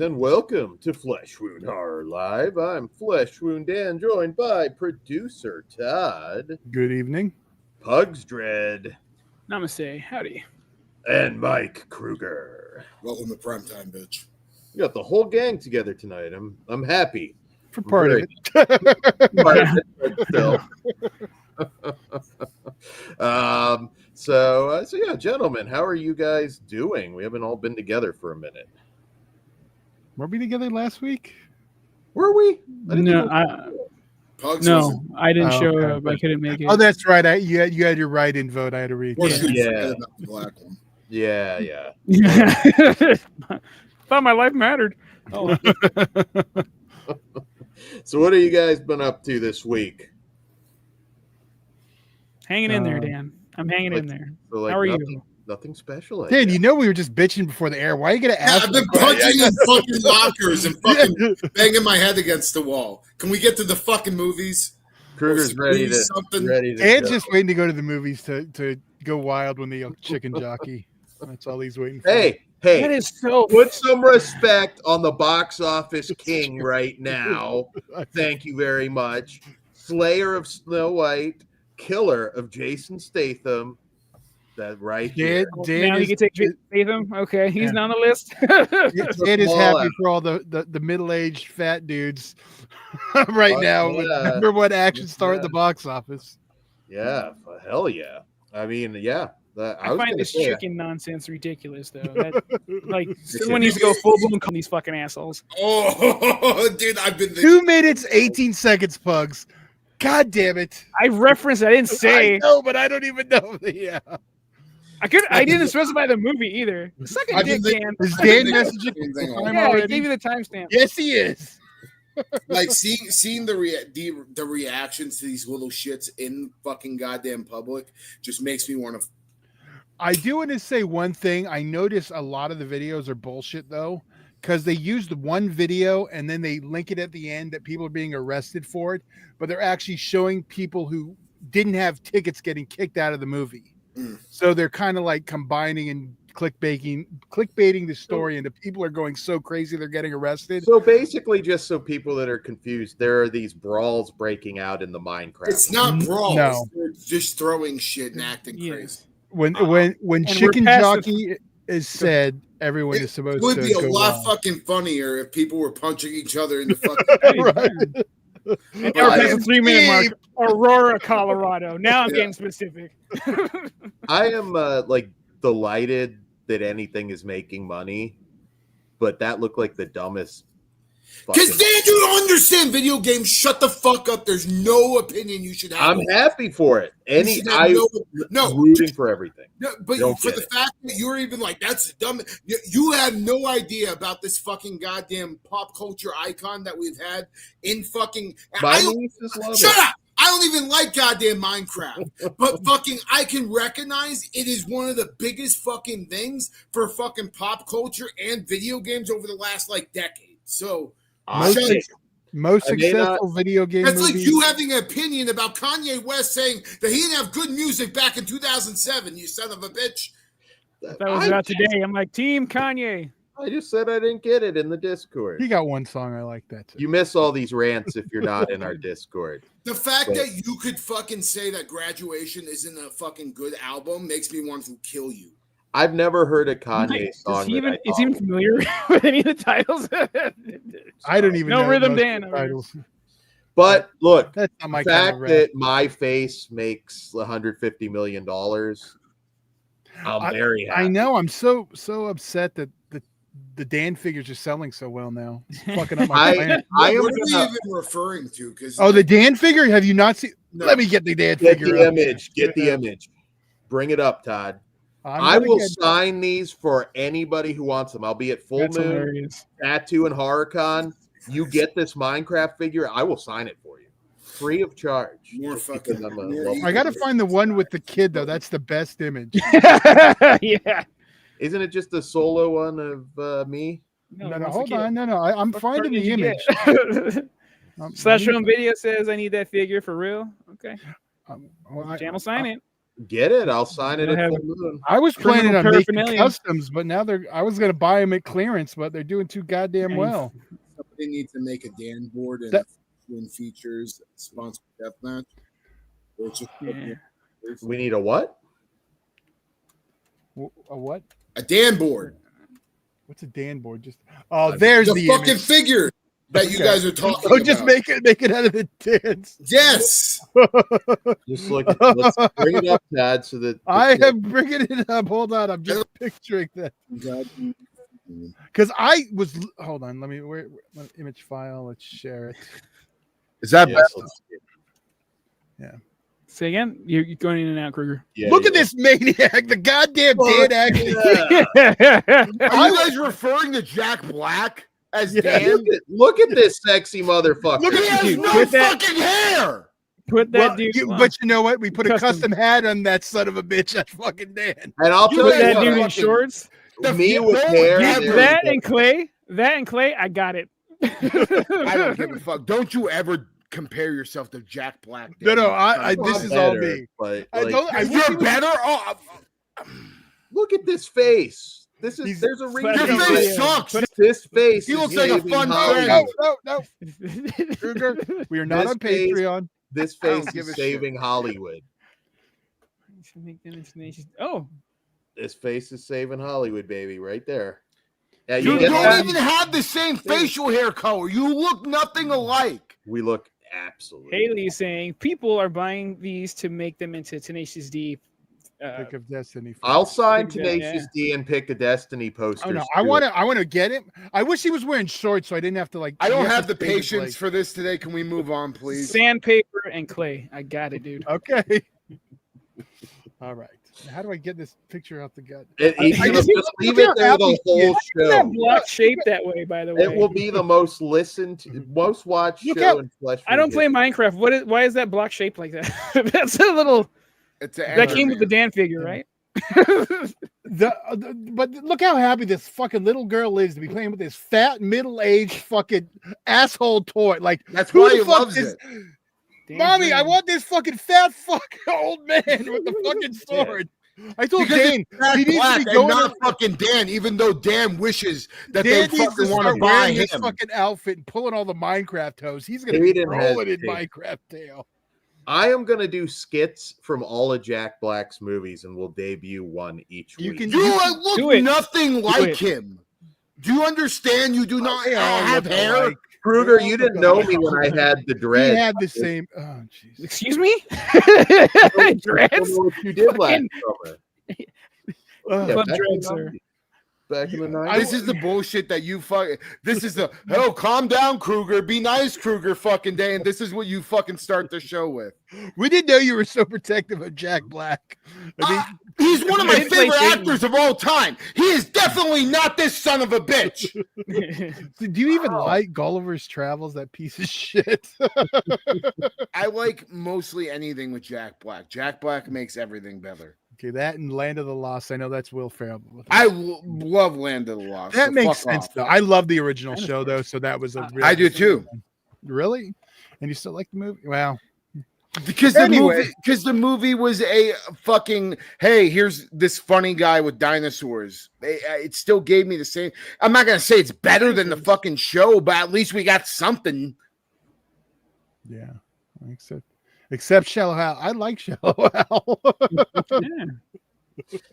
and welcome to Flesh Wound Horror Live. I'm Flesh Wound Dan, joined by producer Todd. Good evening. Pugs Dread. Namaste. Howdy. And Mike Kruger. Welcome to primetime, bitch. We got the whole gang together tonight. I'm happy. For part of it. So yeah, gentlemen, how are you guys doing? We haven't all been together for a minute. Were we together last week? Were we? I didn't show up. I couldn't make it. Oh, that's right. You had your write-in vote. I had to read. Yeah. The black one. Yeah. Thought my life mattered. Oh. So what have you guys been up to this week? Hanging in there, Dan. I'm hanging in there. So how are you? Nothing special. Dan, you know we were just bitching before the air. Why are you going to ask? I've been punching in fucking lockers and fucking banging my head against the wall. Can we get to the fucking movies? Kruger's ready to Dan's just waiting to go to the movies to go wild when the chicken jockey. That's all he's waiting for. Hey, that is so. Put some respect on the box office king right now. Thank you very much. Slayer of Snow White, killer of Jason Statham. That right here. Now you can take Jason Statham. Okay, he's not on the list. Dan is happy for all the middle-aged fat dudes right now. Remember what action star at the box office? Yeah, hell yeah. I mean, yeah. I find this chicken nonsense ridiculous, though. Someone needs to go full blown on these fucking assholes. Oh, dude, I've been 2 minutes, 18 seconds, Pugs. God damn it! I referenced. I didn't say. I know, but I don't even know. Yeah. I didn't specify the movie either. Suck a dick, Dan. Is Dan messaging? Yeah, I gave you the timestamp. Yes, he is. Like seeing the reactions to these little shits in fucking goddamn public just makes me want to. I do want to say one thing. I notice a lot of the videos are bullshit though, because they used one video and then they link it at the end that people are being arrested for it, but they're actually showing people who didn't have tickets getting kicked out of the movie. So they're kind of like combining and clickbaiting the story, and the people are going so crazy they're getting arrested. So basically, just so people that are confused, there are these brawls breaking out in the Minecraft. It's not brawls. No. They're just throwing shit and acting crazy. When chicken jockey is said, everyone is supposed to. It would be a lot fucking funnier if people were punching each other in the fucking. Right. And past the 3-minute mark, Aurora, Colorado. Now I'm getting specific. I am delighted that anything is making money, but that looked like the dumbest. Because Dan, you don't understand video games. Shut the fuck up. There's no opinion you should have. I'm happy for it. Rooting for everything. No, but for the fact that you're even like, that's dumb. You have no idea about this fucking goddamn pop culture icon that we've had in fucking. Shut up. I don't even like goddamn Minecraft, but fucking I can recognize it is one of the biggest fucking things for fucking pop culture and video games over the last decade. So. Most successful video game That's movies. like you having an opinion about Kanye West saying that he didn't have good music back in 2007, you son of a bitch. That was about today. I'm like, Team Kanye. I just said I didn't get it in the Discord. He got one song I like that too. You miss all these rants if you're not in our Discord. The fact that you could fucking say that Graduation isn't a fucking good album makes me want to kill you. I've never heard a Kanye song. Is he even familiar with any of the titles? I don't even know Rhythm Dan titles. But look, that's not my the fact that My Face makes $150 million, I'm very happy. I know. I'm so upset that the Dan figures are selling so well now. It's fucking up my plan. What are we even referring to? The Dan figure? Have you not seen? No. Let me get the Dan figure. Get the image. Bring it up, Todd. I will sign these for anybody who wants them. I'll be at Full Moon, Tattoo, and HorrorCon. You get this Minecraft figure, I will sign it for you. Free of charge. I got to find the one with the kid, though. That's the best image. Yeah. Isn't it just a solo one of me? No, hold on. No. I'm finding the image. Slash Home Video says I need that figure for real. Okay. Channel sign it. Get it? I'll sign it at full moon. I was planning on making paraphernalia. customs, but now I was going to buy them at clearance, but they're doing too goddamn well. Somebody needs to make a Dan board and features sponsored deathmatch. We need a what? A what? A Dan board. What's a Dan board? Just there's the fucking image. figure that you guys are talking Oh, about. just make it out of the dance. Yes. Just look. Let's bring it up, Chad, so that I am bringing it up. Hold on, I'm just picturing that. Because I was. Hold on, let me. Where image file? Let's share it. Is that yes, Yeah. Say again? You're going in and out, Kruger. Yeah, Look at this maniac, the goddamn Dan acting. Are you guys referring to Jack Black as Dan? Look at this sexy motherfucker. Look, he has no fucking hair. Put that dude. But you know what? We put a custom hat on that son of a bitch. That's fucking Dan. And I'll tell you that what, dude in shorts. Me with hair. That and Clay. I got it. I don't give a fuck. Don't you ever compare yourself to Jack Black. Dan. No, I this is all me. But you're better. Look at this face. There's a reason. Your face sucks. This face. He looks like a fun friend. No. We are not on Patreon. This face is saving Hollywood. Oh, this face is saving Hollywood, baby, right there. Yeah, you don't even have the same facial hair color. You look nothing alike. We look absolutely. Haley's saying people are buying these to make them into Tenacious D. Pick of Destiny. I'll sign Tenacious D and pick a Destiny poster. Oh no, I want to get it. I wish he was wearing shorts so I didn't have to like. I don't have the patience for this today. Can we move on, please? Sandpaper and clay. I got it, dude. Okay. All right. How do I get this picture out the gut? Just leave it there the whole show. That block shaped that way, by the way. It will be the most most watched show in Flesh. I don't play Minecraft. Why is that block shaped like that? That's a little. That came with the Dan figure, right? But look how happy this fucking little girl is to be playing with this fat middle-aged fucking asshole toy. Like that's why he loves it. Mommy, I want this fucking fat fucking old man with the fucking sword. I told Dan he needs to be going not fucking Dan, even though Dan wishes that they fucking want to buy his fucking outfit and pulling all the Minecraft hose. He's gonna be rolling in Minecraft tail. I am gonna do skits from all of Jack Black's movies, and we'll debut one each week. You look nothing like him. Do you understand? You do not have hair. Kruger, you didn't know me when I had the dreads. He had the same. Oh, jeez. Excuse me? Dreads? I don't know what you did last summer. Dreads, sir. Back in the 90s. This is the bullshit that you fucking. This is the calm down, Kruger. Be nice, Kruger. Fucking day, and this is what you fucking start the show with. We didn't know you were so protective of Jack Black. I mean, he's one of my favorite actors of all time. He is definitely not this son of a bitch. Do you even like Gulliver's Travels? That piece of shit. I like mostly anything with Jack Black. Jack Black makes everything better. Okay, that and Land of the Lost. I know that's Will Ferrell. I love Land of the Lost. That makes sense, though. I love the original show, though, so that was a real I do, too. Really? And you still like the movie? Well, because the movie was a fucking, hey, here's this funny guy with dinosaurs. It still gave me the same. I'm not going to say it's better than the fucking show, but at least we got something. Yeah, except Shallow Hal. I like Shallow Hal.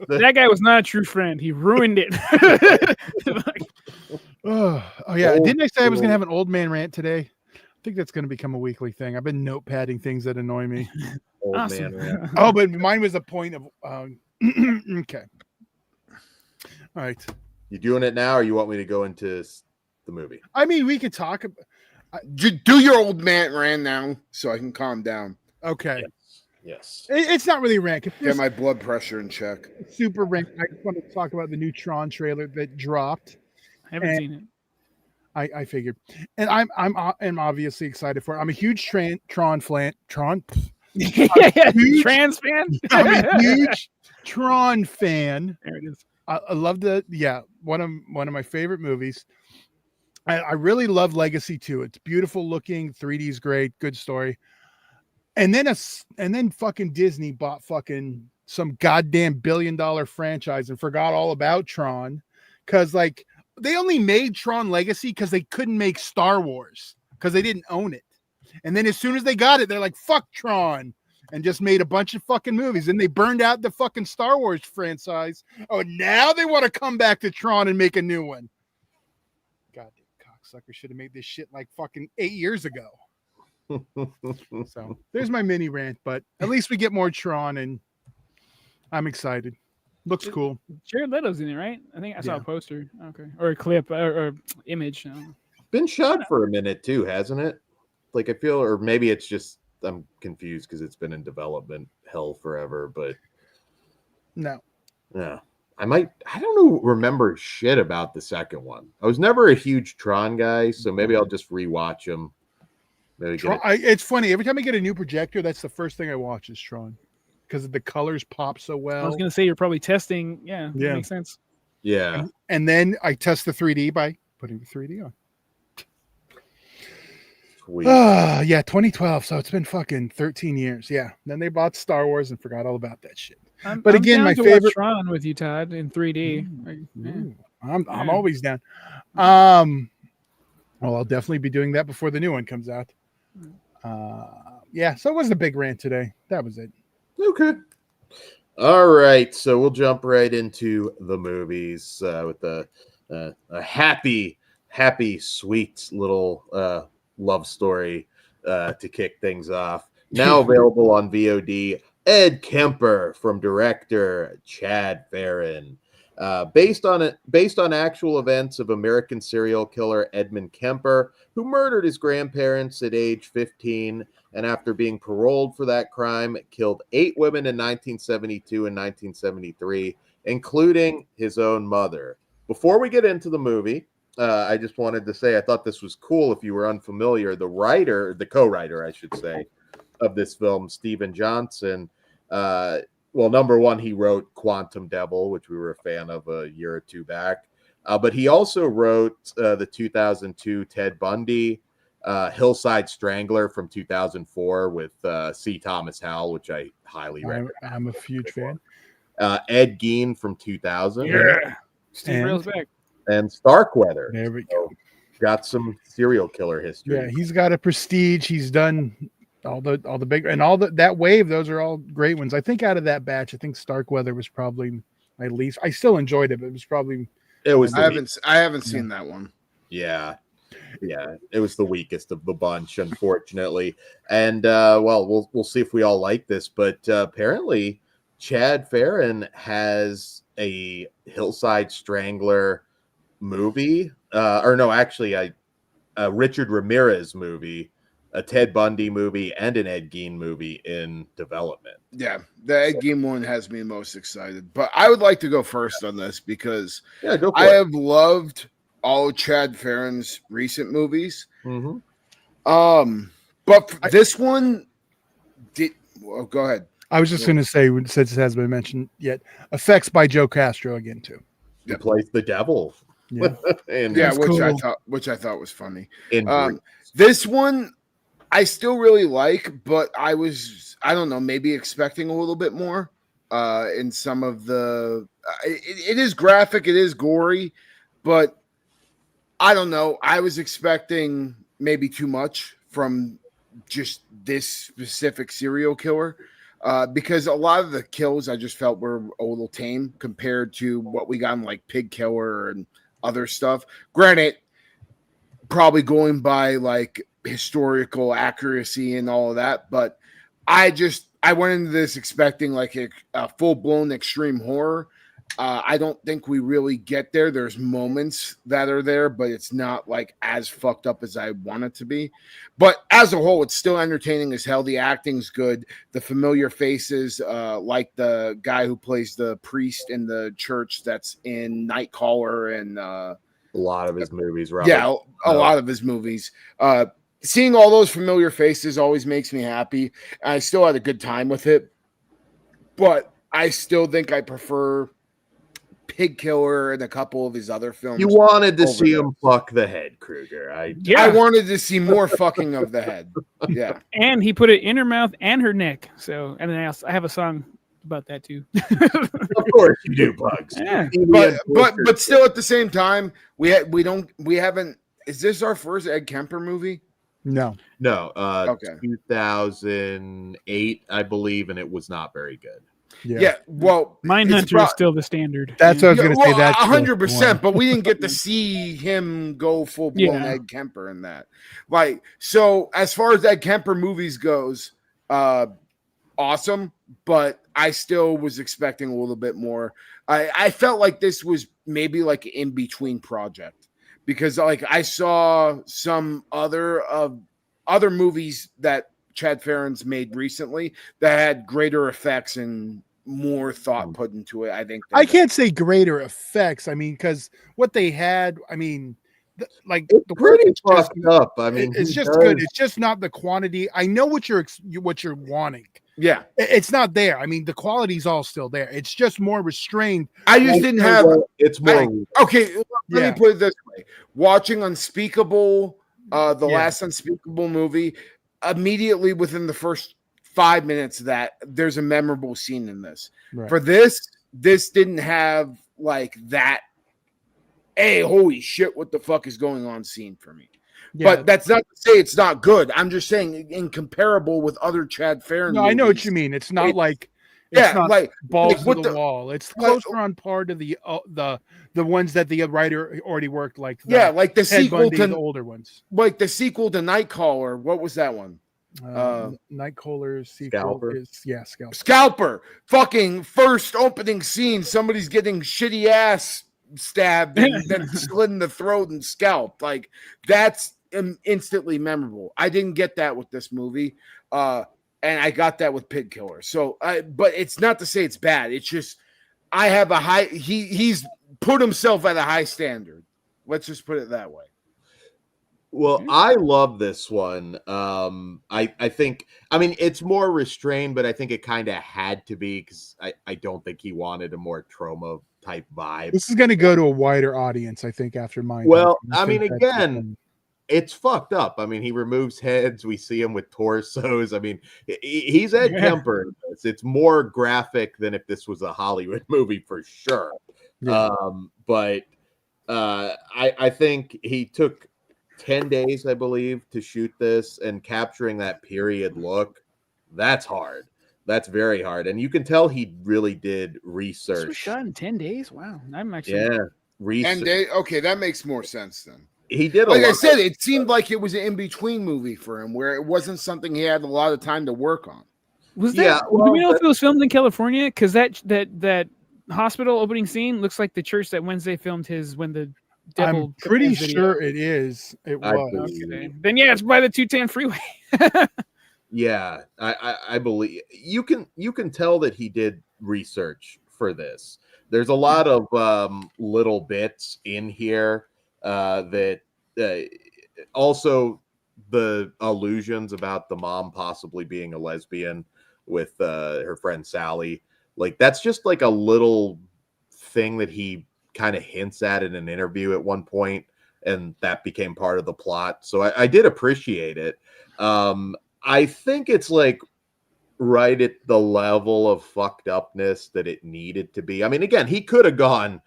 That guy was not a true friend. He ruined it. Oh yeah. Didn't I say I was going to have an old man rant today? I think that's going to become a weekly thing. I've been notepadding things that annoy me. Old man rant. Oh, but mine was a point of okay. All right. You doing it now, or you want me to go into the movie? I mean, we could talk about. Do your old man rant now, so I can calm down. Okay. Yes. It's not really rant. Get my blood pressure in check. Super rant. I just want to talk about the new Tron trailer that dropped. I haven't seen it. I figured, and I'm obviously excited for it. I'm a huge Tron fan. Trans fan. I'm a huge Tron fan. There it is. I love one of my favorite movies. I really love Legacy 2. It's beautiful looking, 3D's great, good story. And then fucking Disney bought fucking some goddamn billion-dollar franchise and forgot all about Tron, because like they only made Tron Legacy because they couldn't make Star Wars because they didn't own it. And then as soon as they got it, they're like, fuck Tron, and just made a bunch of fucking movies. And they burned out the fucking Star Wars franchise. Oh, now they want to come back to Tron and make a new one. Goddamn cocksucker should have made this shit like fucking 8 years ago. So there's my mini rant, but at least we get more Tron, and I'm excited. Looks cool. Jared Leto's in it, right? I think I saw a poster. Okay. Or a clip or image. Been shot for a minute too, hasn't it? Like I feel, or maybe it's just I'm confused because it's been in development hell forever, but no. Yeah. I don't remember shit about the second one. I was never a huge Tron guy, so maybe I'll just rewatch them. It's funny. Every time I get a new projector, that's the first thing I watch is Tron, because the colors pop so well. I was going to say you're probably testing. Yeah, that makes sense. Yeah. And then I test the 3D by putting the 3D on. Sweet. Yeah, 2012. So it's been fucking 13 years. Yeah. Then they bought Star Wars and forgot all about that shit. I'm again, down my to favorite watch Tron with you, Todd, in 3D. I'm always down. Well, I'll definitely be doing that before the new one comes out. Yeah, so it was the big rant today. That was it. Okay. All right, so we'll jump right into the movies with a happy, sweet little love story to kick things off. Now available on VOD, Ed Kemper from director Chad Ferrin. Based on actual events of American serial killer Edmund Kemper, who murdered his grandparents at age 15 and after being paroled for that crime, killed 8 women in 1972 and 1973, including his own mother. Before we get into the movie, I just wanted to say I thought this was cool. If you were unfamiliar, the co-writer, I should say, of this film, Stephen Johnson, well, number one, he wrote Quantum Devil, which we were a fan of a year or two back. But he also wrote the 2002 Ted Bundy, Hillside Strangler from 2004 with C. Thomas Howell, which I highly recommend. I'm a huge fan. Ed Gein from 2000. Yeah. Steve Rail's back. And Starkweather. There we go. Got some serial killer history. Yeah, he's got a prestige. He's done all the big and all that wave. Those are all great ones. I think out of that batch, I think Starkweather was probably my least. I still enjoyed it, but it was probably. It was. I haven't seen that one. Yeah, it was the weakest of the bunch, unfortunately. And well, we'll see if we all like this, but apparently, Chad Ferrin has a Hillside Strangler movie, or no, actually, a Richard Ramirez movie, a Ted Bundy movie, and an Ed Gein movie in development. Yeah, the Ed Gein one has me most excited. But I would like to go first on this because I have loved all of Chad Ferrin's recent movies. Mm-hmm. But this one go ahead. I was just going to say, since it hasn't been mentioned yet, effects by Joe Castro again too. He plays the devil. Yeah, which I thought was funny. In this one, I still really like, but I don't know, maybe expecting a little bit more in some of the. It is graphic, it is gory, but I don't know. I was expecting maybe too much from just this specific serial killer. Because a lot of the kills I just felt were a little tame compared to what we got in like Pig Killer and other stuff. Granted, probably going by like historical accuracy and all of that, but I went into this expecting like a full-blown extreme horror. I don't think we really get there. There's moments that are there, but it's not like as fucked up as I want it to be. But as a whole, it's still entertaining as hell. The acting's good. The familiar faces, like the guy who plays the priest in the church that's in Nightcaller and a lot of his movies, Robert. Yeah, a lot of his movies. Seeing all those familiar faces always makes me happy. I still had a good time with it, but I still think I prefer Pig Killer and a couple of his other films. You wanted to see him fuck the head, Kruger. I wanted to see more fucking of the head. Yeah. And he put it in her mouth and her neck. So, and then I have a song about that too. Of course you do, Bugs. Yeah. But still, at the same time, we haven't. Is this our first Ed Kemper movie? No. Okay. 2008, I believe, and it was not very good. Yeah. Well, Mindhunter is still the standard. That's what I was going to say. That's 100%. But we didn't get to see him go full blown Ed Kemper in that. Like, so as far as Ed Kemper movies goes, awesome. But I still was expecting a little bit more. I felt like this was maybe like an in between project, because like I saw some other movies that Chad Ferrin's made recently that had greater effects and more thought put into it. I think I can't say greater effects. I mean, because what they had, I mean, it's pretty fucked up. I mean, it's just good. It's just not the quantity. I know what you're wanting. Yeah, it's not there. I mean, the quality's all still there. It's just more restrained. I just didn't have. It's more okay. Let me put it this way: watching Unspeakable, the last Unspeakable movie, immediately within the first 5 minutes of that, there's a memorable scene in this. Right. For this didn't have like that. Hey, holy shit! What the fuck is going on? Scene for me. Yeah. But that's not to say it's not good. I'm just saying, in comparable with other Chad Ferrin. No, movies, I know what you mean. It's not like not like balls to the wall. It's closer on par to the ones that the writer already worked. Like like the sequel to the older ones, like the sequel to Nightcrawler. What was that one? Nightcrawler's sequel is Scalper. Fucking first opening scene. Somebody's getting shitty ass stabbed and then slit in the throat and scalped. Like that's instantly memorable. I didn't get that with this movie, and I got that with Pig Killer. So, but it's not to say it's bad. It's just I have a high. He's put himself at a high standard. Let's just put it that way. Well, I love this one. I think, I mean, it's more restrained, but I think it kind of had to be, because I don't think he wanted a more trauma type vibe. This is going to go to a wider audience, I think, after mine. Well, I mean, again, it's fucked up. I mean, he removes heads. We see him with torsos. I mean, he's Ed Kemper. It's more graphic than if this was a Hollywood movie for sure. Yeah. But I think he took 10 days, I believe, to shoot this, and capturing that period look, that's hard. That's very hard. And you can tell he really did research. This was shot in 10 days? Wow. I'm actually... Yeah. Research. 10 days? Okay, that makes more sense then. He did like I said, it seemed like it was an in-between movie for him, where it wasn't something he had a lot of time to work on. Was that? Do we know if it was filmed in California? Because that hospital opening scene looks like the church that Wednesday filmed his when the devil. I'm pretty sure it is. It was. Okay. Then it's by the 210 freeway. Yeah, I believe you can tell that he did research for this. There's a lot of little bits in here that also the allusions about the mom possibly being a lesbian with her friend Sally. Like, that's just like a little thing that he kind of hints at in an interview at one point, and that became part of the plot. So I did appreciate it. I think it's like right at the level of fucked upness that it needed to be. I mean, again, he could have gone,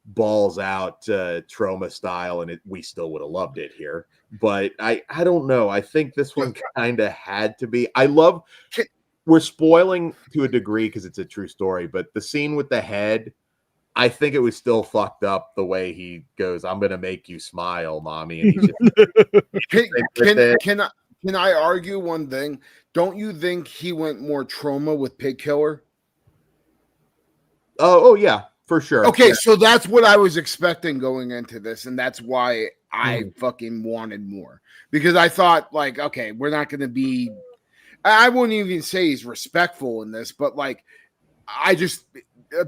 balls out trauma style, and we still would have loved it here. But I don't know. I think this one kind of had to be. We're spoiling to a degree because it's a true story, but the scene with the head, I think it was still fucked up the way he goes, "I'm gonna make you smile, mommy." And he's just, can I argue one thing? Don't you think he went more trauma with Pig Killer? Oh yeah, for sure. Okay, yeah. So that's what I was expecting going into this, and that's why I fucking wanted more, because I thought, like, okay, we're not going to be. I wouldn't even say he's respectful in this, but like,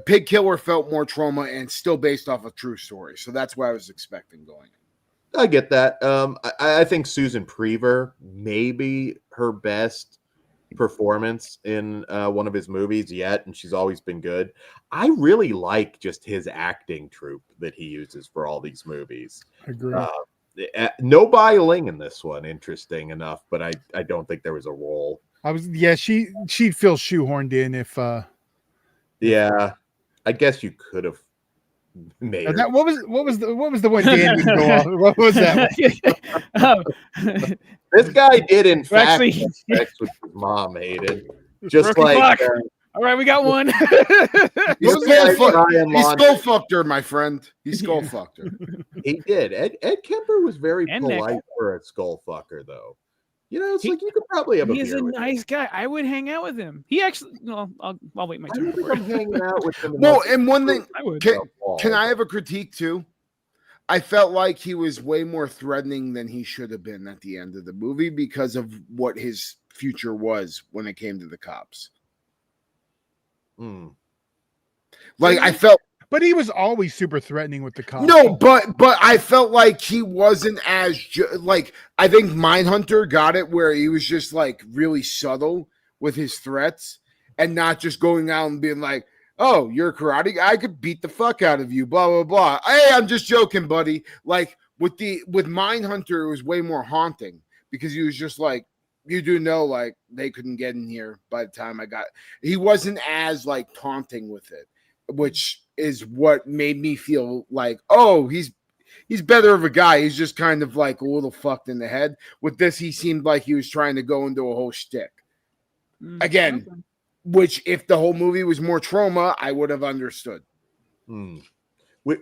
Pig Killer felt more trauma and still based off a true story, so that's what I was expecting going in. I get that. I think Susan Prever, maybe her best performance in one of his movies yet, and she's always been good. I really like just his acting troupe that he uses for all these movies. I agree. No Bai Ling in this one, interesting enough, but I don't think there was a role She'd feel shoehorned in if Yeah, I guess you could have made her. what was the one Dan didn't go off? What was that one? This guy did in fact actually, have sex with his mom, Hayden. Just Rookie like clock. All right, we got one. He skull fucked her, my friend. He skull fucked her. He did. Ed Kemper was very And polite for a skull fucker, though. You know, it's like you could probably have a He's beer a with nice guy. I would hang out with him. He actually, no, I'll wait my I turn. don't think I'm hanging out with him. Well, and one thing, I would. can I have a critique too? I felt like he was way more threatening than he should have been at the end of the movie because of what his future was when it came to the cops. Like I felt, but he was always super threatening with the cops. no, but I felt like he wasn't as like I think Mindhunter got it where he was just like really subtle with his threats and not just going out and being like, "Oh, you're a karate guy. I could beat the fuck out of you." Blah blah blah. Hey, I'm just joking, buddy. Like with Mindhunter, it was way more haunting because he was just like, you do know, like they couldn't get in here by the time I got. He wasn't as like taunting with it, which is what made me feel like, oh, he's better of a guy. He's just kind of like a little fucked in the head. With this, he seemed like he was trying to go into a whole shtick. Again, Okay. which if the whole movie was more trauma, I would have understood.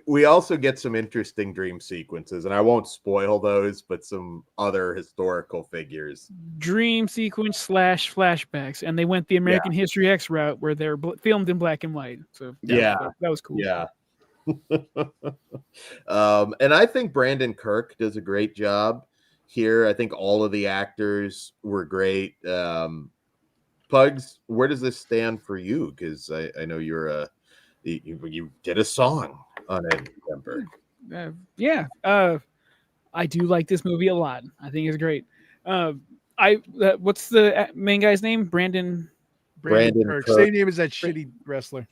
We also get some interesting dream sequences, and I won't spoil those, but some other historical figures. Dream sequence / flashbacks, and they went the American History X route where they're filmed in black and white. So that was cool. Yeah. And I think Brandon Kirk does a great job here. I think all of the actors were great. Pugs, where does this stand for you? Because I know you did a song on Ed Kemper. I do like this movie a lot. I think it's great. What's the main guy's name? Brandon Kirk. Same name as that shitty wrestler.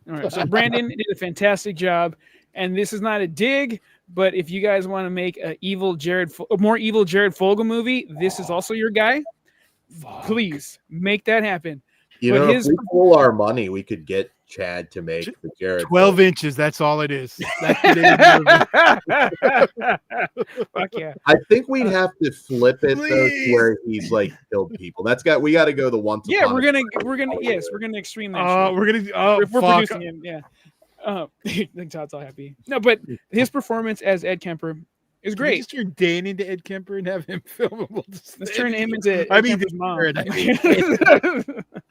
All right, so Brandon did a fantastic job, and this is not a dig, but if you guys want to make a more evil Jared Fogle movie, this is also your guy. Please make that happen. You know, if we pull our money, we could get Chad to make the Jared 12 inches. That's all it is. That's Fuck yeah. I think we'd have to flip it though, to where he's like killed people. We got to go the once. Yeah, we're gonna extreme that. We're producing him. Yeah. I think Todd's all happy. No, but his performance as Ed Kemper is great. Just turn Dan into Ed Kemper and have him filmable. Let's turn him into Kemper's mom.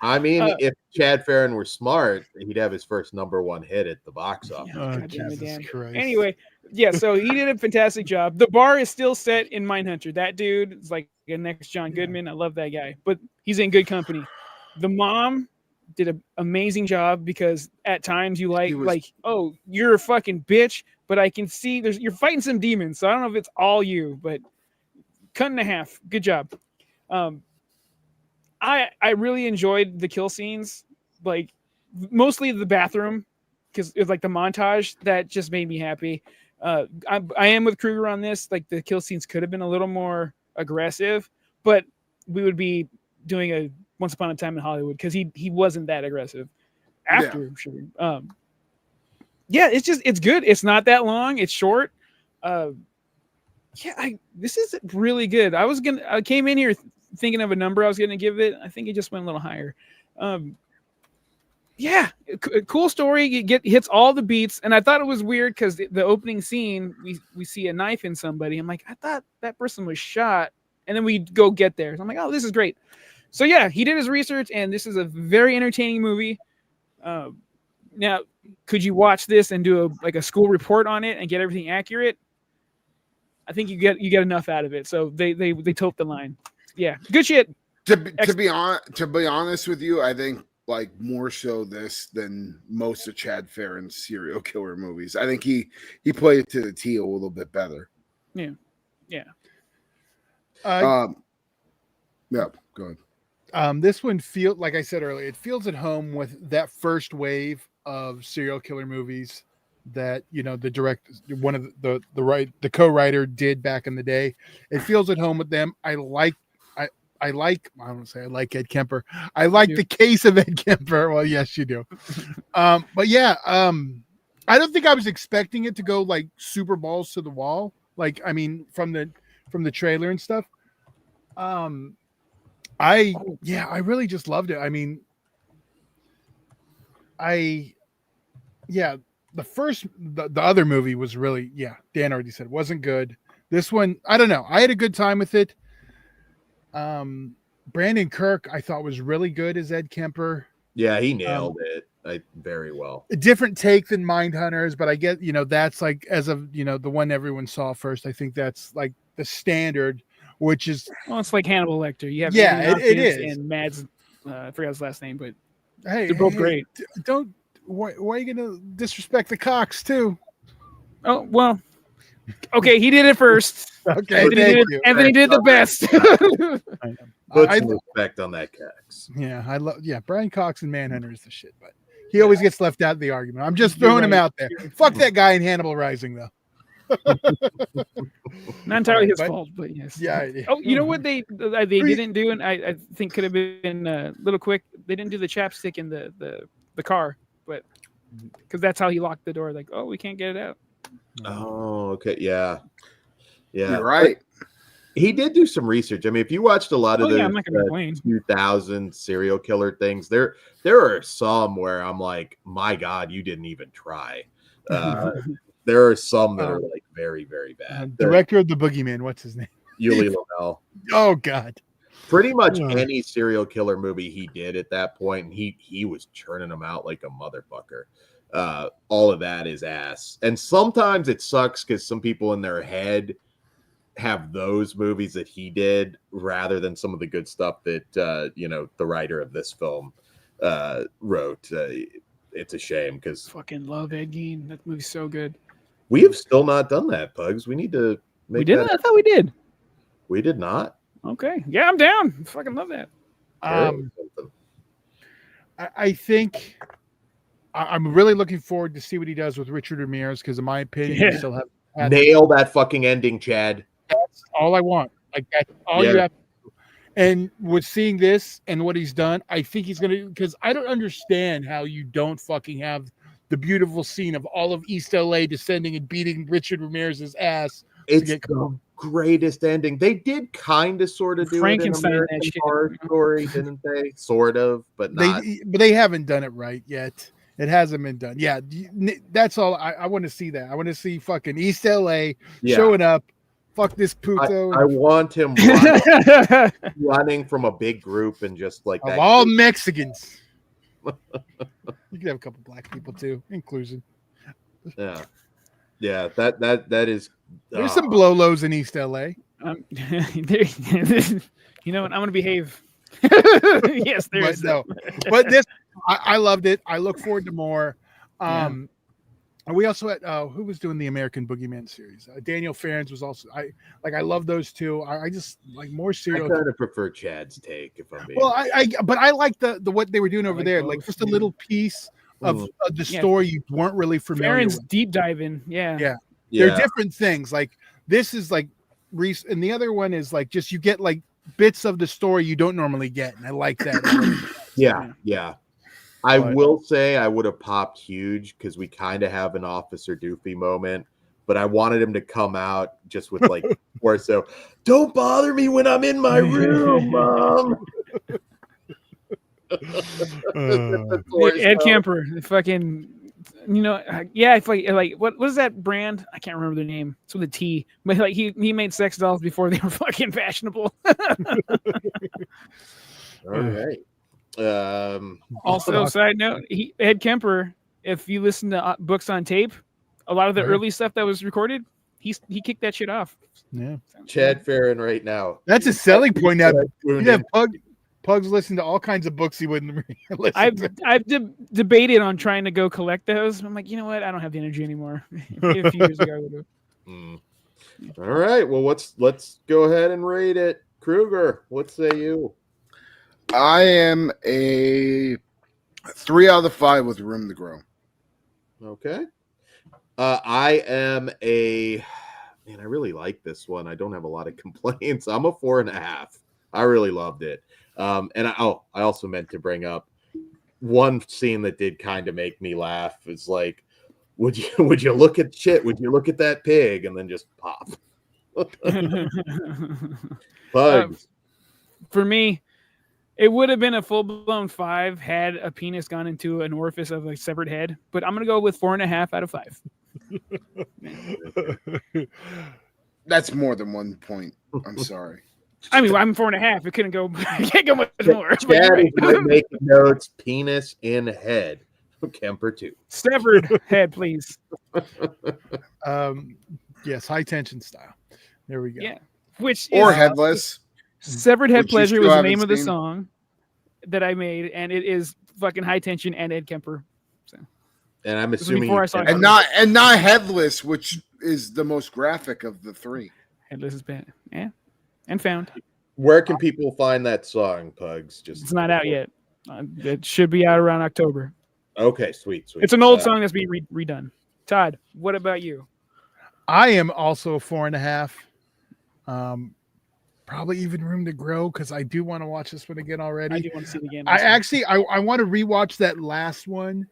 I mean, if Chad Ferrin were smart, he'd have his first #1 hit at the box office. Anyway, so he did a fantastic job. The bar is still set in Mindhunter. That dude is like a next John Goodman. I love that guy, but he's in good company. The mom did an amazing job because at times you oh, you're a fucking bitch, but I can see you're fighting some demons. So I don't know if it's all you, but cut in half. Good job. I really enjoyed the kill scenes, like mostly the bathroom, because it's like the montage that just made me happy. I am with Kruger on this. Like the kill scenes could have been a little more aggressive, but we would be doing a Once Upon a Time in Hollywood because he wasn't that aggressive after. Sure. It's good. It's not that long. It's short. This is really good. I came in here thinking of a number I was going to give it. I think it just went a little higher. Cool story. It hits all the beats, and I thought it was weird because the opening scene we see a knife in somebody. I'm like, I thought that person was shot, and then we go get there. So I'm like, oh, this is great. So yeah, he did his research, and this is a very entertaining movie. Now, could you watch this and do a school report on it and get everything accurate? I think you get enough out of it. So they tote the line. Yeah, good shit. To be honest with you, I think like more so this than most of Chad Ferrin's serial killer movies. I think he played it to the T a little bit better. Yeah. Go ahead. This one feels, like I said earlier, it feels at home with that first wave of serial killer movies that the co-writer did back in the day. It feels at home with them. I I don't say I like Ed Kemper. I like the case of Ed Kemper. Well, yes, you do. But yeah, I don't think I was expecting it to go like super balls to the wall. Like, I mean, from the trailer and stuff. I really just loved it. I mean, the other movie was really, Dan already said it wasn't good. This one, I don't know. I had a good time with it. Brandon Kirk, I thought was really good as Ed Kemper. Yeah, he nailed it very well. A different take than Mindhunters, but I get, that's like, as of, the one everyone saw first, I think that's like the standard, which is... Well, it's like Hannibal Lecter. You have it is. And Mads, I forgot his last name, but hey, they're both great. Why are you going to disrespect the Cox too? Oh, well, okay, he did it first. Okay, Anthony did the best. Put some respect on that Cox. Yeah, Brian Cox and Manhunter is the shit, but he always gets left out of the argument. I'm just throwing him out there. Fuck that guy in Hannibal Rising, though. Not entirely his fault, but yes. Yeah. Oh, you know what they didn't do, and I think could have been a little quick. They didn't do the chapstick in the car, but because that's how he locked the door. Like, oh, we can't get it out. Oh, okay, yeah. You're right. But he did do some research. I mean, if you watched a lot of the 2000 serial killer things, there are some where I'm like, my God, you didn't even try. There are some that are like very, very bad. Director of the Boogeyman, what's his name? Yuli Lamel. Oh God. Pretty much any serial killer movie he did at that point, and he was churning them out like a motherfucker. All of that is ass. And sometimes it sucks because some people in their head have those movies that he did rather than some of the good stuff that the writer of this film wrote. It's a shame because fucking love Ed Gein. That movie's so good. We have still not done that, Pugs. We need to make We didn't? I thought we did. We did not. Okay. Yeah, I'm down. I fucking love that. I think I'm really looking forward to see what he does with Richard Ramirez because, in my opinion, he still have nail that fucking ending, Chad. That's all I want. Like that's all you have to do. And with seeing this and what he's done, I think he's gonna because I don't understand how you don't fucking have the beautiful scene of all of East LA descending and beating Richard Ramirez's ass. It's the greatest ending. They did kind of sort of do Frankenstein it in American Horror Story, didn't they? Sort of, but not. They haven't done it right yet. It hasn't been done. Yeah, that's all. I want to see that. I want to see fucking East LA showing up. Fuck this puto. I want him running from a big group and just like that. All Mexicans. You could have a couple black people too, inclusion. Yeah. That is. There's some Blolos in East LA. You know what? I'm gonna behave. Yes, there is. But this, I loved it. I look forward to more. And we also had who was doing the American Boogeyman series? Daniel Ferrens was also. I love those two. I just like more serial. I kind of prefer Chad's take if I'm being. Well, but I like the what they were doing over there, like just a little piece of the story you weren't really familiar Ferrens with. Deep diving, yeah. They're different things. Like this is like Reese, and the other one is like just you get like bits of the story you don't normally get, and I like that. Yeah. I will say I would have popped huge because we kind of have an Officer Doofy moment, but I wanted him to come out just with like or so. Don't bother me when I'm in my room, Mom. Ed Kemper, fucking, it's like what was that brand? I can't remember the name. It's with a T, but like he made sex dolls before they were fucking fashionable. All right. Also, side note, Ed Kemper, if you listen to Books on Tape, a lot of the early stuff that was recorded, he kicked that shit off. Yeah. Chad Ferrin right now. That's a selling point now. Pugs listen to all kinds of books he wouldn't listen to. I've debated on trying to go collect those. I'm like, you know what? I don't have the energy anymore. A few years ago I would have. All right. Well, let's go ahead and rate it. Kruger, what say you? I am a 3 out of 5 with room to grow. Okay. I am a I really like this one. I don't have a lot of complaints. I'm a 4.5. I really loved it. And I also meant to bring up one scene that did kind of make me laugh. Is like, would you look at shit? Would you look at that pig and then just pop? Bugs. For me, it would have been a full-blown 5 had a penis gone into an orifice of a severed head, but I'm gonna go with 4.5 out of 5. That's more than 1 point. I'm sorry. I mean, I'm 4.5. It couldn't go. I can't go much more. Chad is making notes. Penis in head. Kemper 2. Severed head, please. Yes, high tension style. There we go. Yeah, which Or is, headless. Severed Head Which you Pleasure still was the haven't name of the seen. song that I made, and it is fucking high tension and Ed Kemper. So. And I'm was assuming before I saw it. And not headless, which is the most graphic of the 3. Headless is bad. Yeah, and found. where can people find that song, Pugs? Just It's not out yet. It should be out around October. Okay, sweet. It's an old song that's being redone. Todd, what about you? I am also 4.5. Probably even room to grow because I do want to watch this one again already. I do want to see it again. I want to rewatch that last one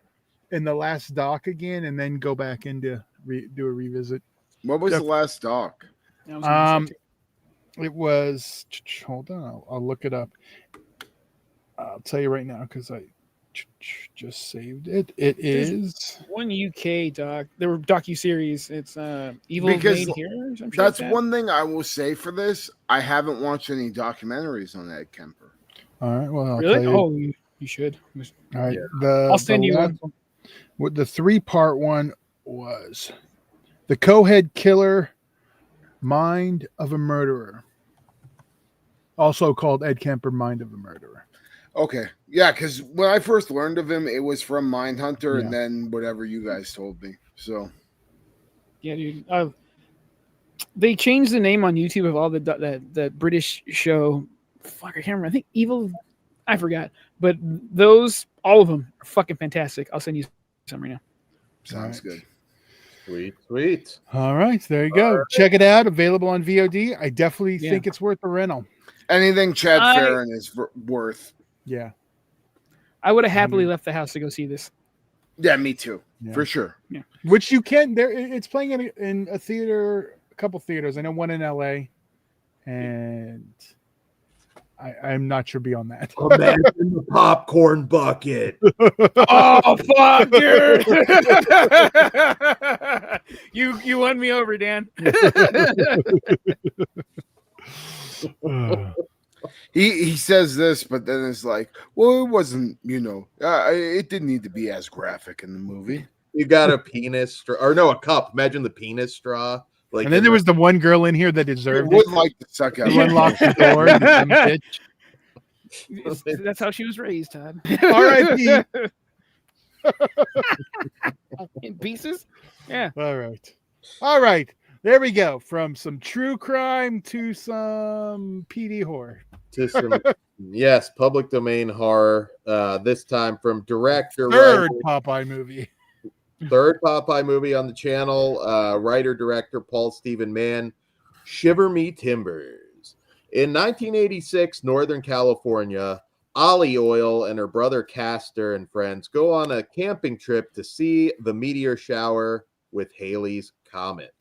in the last doc again, and then go back into do a revisit. What was the last doc? It was. Hold on, I'll look it up. I'll tell you right now because I just saved it. It is one UK doc. There were docu-series. It's Evil Because Made Here. That's one thing I will say for this. I haven't watched any documentaries on Ed Kemper. all right. Well, I'll Really? tell you. Oh, you should. All right. I'll send you one. What the 3-part one was: the co-head killer, Mind of a Murderer, also called Ed Kemper, Mind of a Murderer. Okay, yeah, because when I first learned of him, it was from Mindhunter, and then whatever you guys told me. So, yeah, dude. They changed the name on YouTube of all the British show. Fuck, I can't remember. I think Evil. I forgot, but those, all of them, are fucking fantastic. I'll send you some right now. Sounds good. Sweet. All right, there you go. Check it out. Available on VOD. I definitely think it's worth a rental. Anything Chad Ferrin is worth. Yeah. I would have happily left the house to go see this. Yeah, me too. For sure. Yeah. Which you can. It's playing in a theater, a couple theaters. I know one in LA, and I'm not sure beyond that. Imagine the popcorn bucket. Oh fuck, dude! you won me over, Dan. He says this, but then it's like, well, it wasn't, it didn't need to be as graphic in the movie. You got a penis straw, or no, a cup. Imagine the penis straw. Like, and then there was the one girl in here that deserved would like to suck out. Who unlocked the door. The bitch. That's how she was raised, Todd. R.I.P. In pieces. Yeah. All right. There we go. From some true crime to some PD horror. To some, yes, public domain horror. This time from director. Third Popeye movie on the channel. Writer director Paul Stephen Mann. Shiver Me Timbers. In 1986, Northern California, Ollie Oil and her brother Castor and friends go on a camping trip to see the meteor shower with Halley's Comet.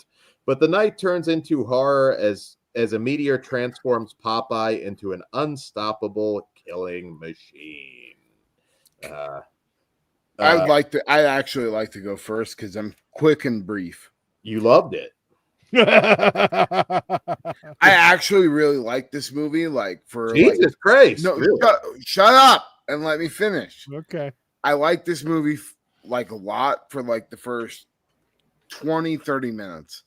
But the night turns into horror as a meteor transforms Popeye into an unstoppable killing machine. I'd actually like to go first because I'm quick and brief. You loved it. I actually really like this movie. Like for Jesus Christ! No, really? shut up and let me finish. Okay. I like this movie like a lot for like the first 20-30 minutes.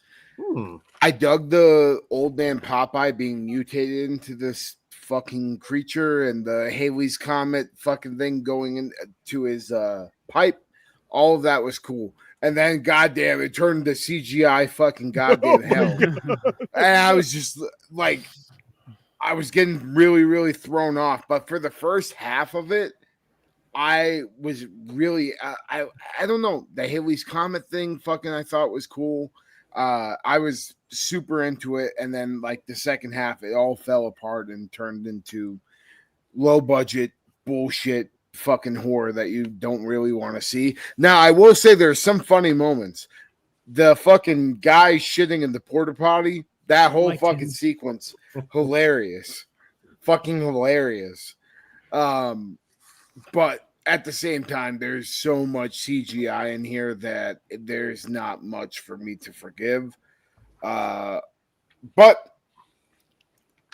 I dug the old man Popeye being mutated into this fucking creature and the Halley's Comet fucking thing going into his pipe. All of that was cool. And then, goddamn, it turned to CGI fucking goddamn hell. And I was just like, I was getting really, really thrown off. But for the first half of it, I was really, I don't know, the Halley's Comet thing fucking I thought was cool. I was super into it, and then like the second half, it all fell apart and turned into low budget bullshit fucking horror that you don't really want to see. Now, I will say there's some funny moments. The fucking guy shitting in the porta potty, that whole fucking sequence, hilarious. Fucking hilarious. But at the same time, there's so much CGI in here that there's not much for me to forgive. But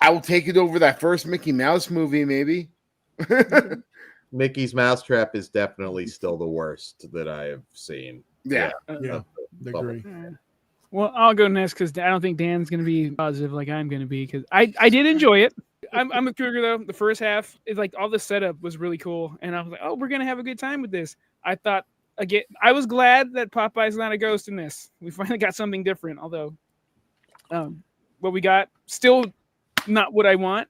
I will take it over that first Mickey Mouse movie, maybe. Mickey's Mousetrap is definitely still the worst that I have seen. Yeah. Agree. Well, I'll go next because I don't think Dan's going to be positive like I'm going to be, because I did enjoy it. I'm a Kruger though. The first half is like all the setup was really cool, and I was like, oh, we're gonna have a good time with this. I thought again, I was glad that Popeye's not a ghost in this. We finally got something different, although what we got still not what I want.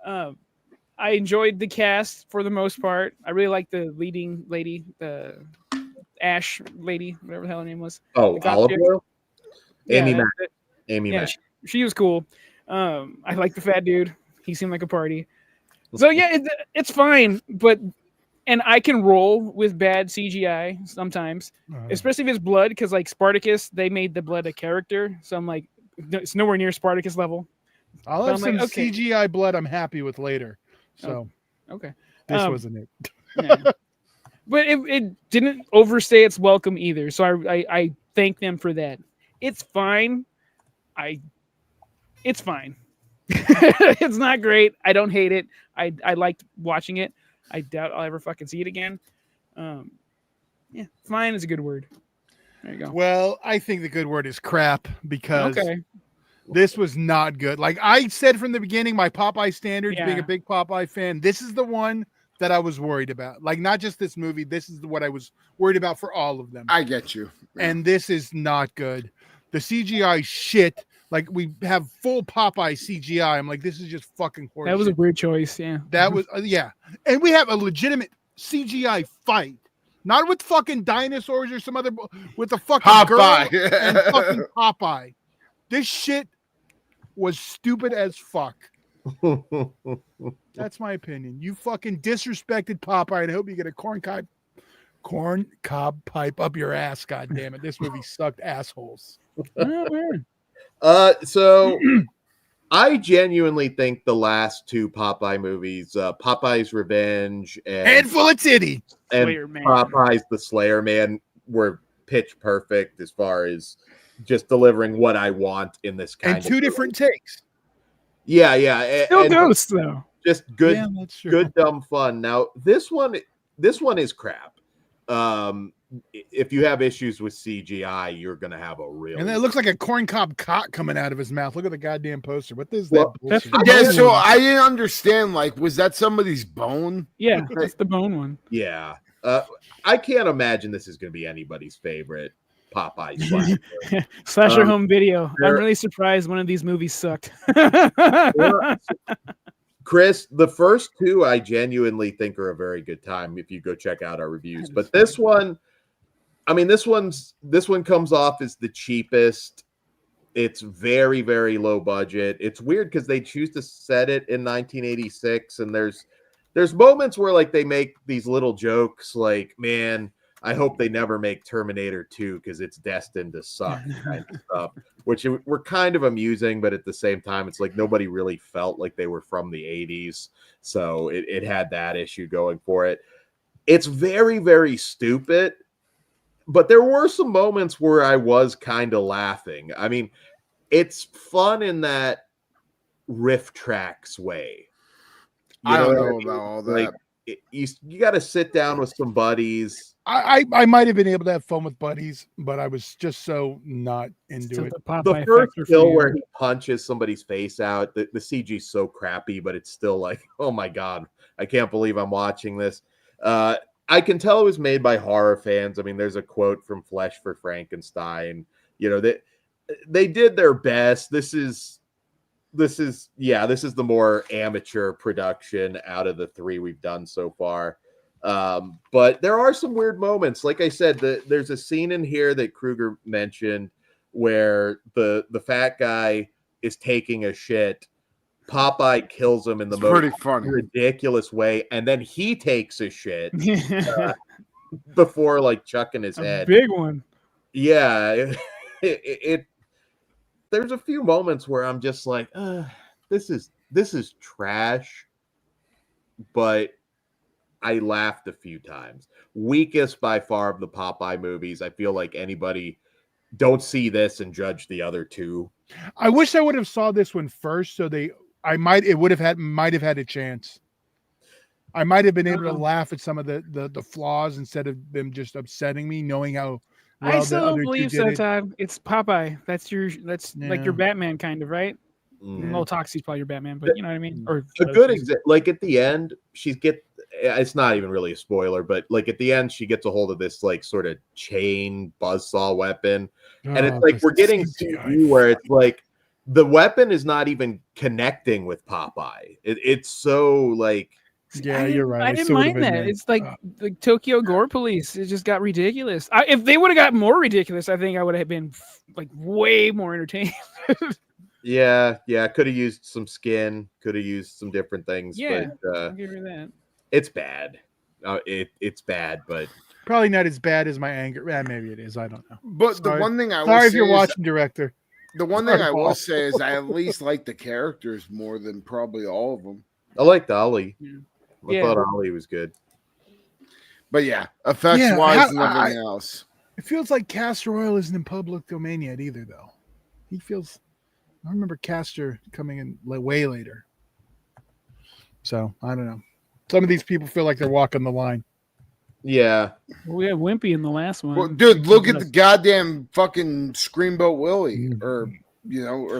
I enjoyed the cast for the most part. I really liked the leading lady, the Ash lady, whatever the hell her name was. Oh, Olive Oil? Amy yeah, Mack. Amy Mack. She was cool. I like the fat dude. He seemed like a party. So yeah, it's fine, and I can roll with bad CGI sometimes, especially if it's blood, because like Spartacus, they made the blood a character. So I'm like, it's nowhere near Spartacus level. I'll have some CGI blood I'm happy with later. So okay, this wasn't it. Yeah. But it didn't overstay its welcome either. So I thank them for that. It's fine. It's fine. It's not great. I don't hate it. I liked watching it. I doubt I'll ever fucking see it again. Yeah, fine is a good word. There you go. Well, I think the good word is crap, because this was not good. Like I said from the beginning, my Popeye standards, being a big Popeye fan, this is the one that I was worried about. Like not just this movie, this is what I was worried about for all of them. I get you. Yeah. And this is not good. The CGI shit. Like we have full Popeye CGI. I'm like, this is just fucking horrible. That was a weird choice. Yeah. That was and we have a legitimate CGI fight, not with fucking dinosaurs or some other, with the fucking Popeye girl and fucking Popeye. This shit was stupid as fuck. That's my opinion. You fucking disrespected Popeye, and I hope you get a corn cob pipe up your ass. God damn it! This movie sucked assholes. So I genuinely think the last two Popeye movies, Popeye's Revenge and Handful of Titty and Popeye's The Slayer Man, were pitch perfect as far as just delivering what I want in this kind of two different takes. Yeah. Still ghosts though. Just good, good dumb fun. Now this one is crap. If you have issues with CGI, you're gonna have a real. And it looks like a corncob cock coming out of his mouth. Look at the goddamn poster. What is that? Yeah, so I didn't understand. Like, was that somebody's bone? Yeah, that's the bone one. Yeah, I can't imagine this is gonna be anybody's favorite Popeye slasher home video. I'm really surprised one of these movies sucked. Chris, the first two I genuinely think are a very good time if you go check out our reviews. But this one, I mean, this one comes off as the cheapest. It's very, very low budget. It's weird because they choose to set it in 1986, and there's moments where like they make these little jokes like, man, I hope they never make Terminator 2 because it's destined to suck kind of stuff, which were kind of amusing, but at the same time, it's like nobody really felt like they were from the 80s. So it had that issue going for it. It's very, very stupid, but there were some moments where I was kind of laughing. I mean, it's fun in that riff tracks way. I don't know about all that. Like, you got to sit down with some buddies. I might have been able to have fun with buddies, but I was just so not into it. The first kill where he punches somebody's face out, the CG is so crappy, but it's still like, oh my God, I can't believe I'm watching this. I can tell it was made by horror fans. I mean, there's a quote from Flesh for Frankenstein. You know, that they did their best. This is the more amateur production out of the three we've done so far. But there are some weird moments. Like I said, there's a scene in here that Kruger mentioned where the fat guy is taking a shit. Popeye kills him in the most ridiculous way, and then he takes a shit before like chucking his head. Big one. Yeah, there's a few moments where I'm just like, this is trash, but I laughed a few times. Weakest by far of the Popeye movies. I feel like anybody don't see this and judge the other two. I wish I would have saw this one first, so might have had a chance. I might have been able to laugh at some of the flaws instead of them just upsetting me, knowing how well I still the other don't believe two so, did it. Todd. It's Popeye. That's like your Batman kind of, right? Mm. Well, Toxie's probably your Batman, but you know what I mean? Or a good example, like at the end, it's not even really a spoiler, but like at the end, she gets a hold of this like sort of chain buzzsaw weapon. And it's like we're getting CG where it's like the weapon is not even connecting with Popeye. It's so like you're right. I didn't mind that. It's like the Tokyo Gore Police. It just got ridiculous. If they would have got more ridiculous, I think I would have been like way more entertained. Yeah. Could have used some skin. Could have used some different things. Yeah, but, I'll give you that. It's bad. It's bad, but probably not as bad as my anger. Maybe it is. I don't know. But the one thing I will sorry if say you're watching, director. The one thing I will say is I at least like the characters more than probably all of them. I liked Ollie. Yeah. I thought Ollie was good. But yeah, effects wise and everything else. It feels like Castor Oil isn't in public domain yet either, though. I remember Castor coming in way later. So I don't know. Some of these people feel like they're walking the line. Yeah. Well, we had Wimpy in the last one. Well, dude, look at the goddamn fucking Screamboat Willie or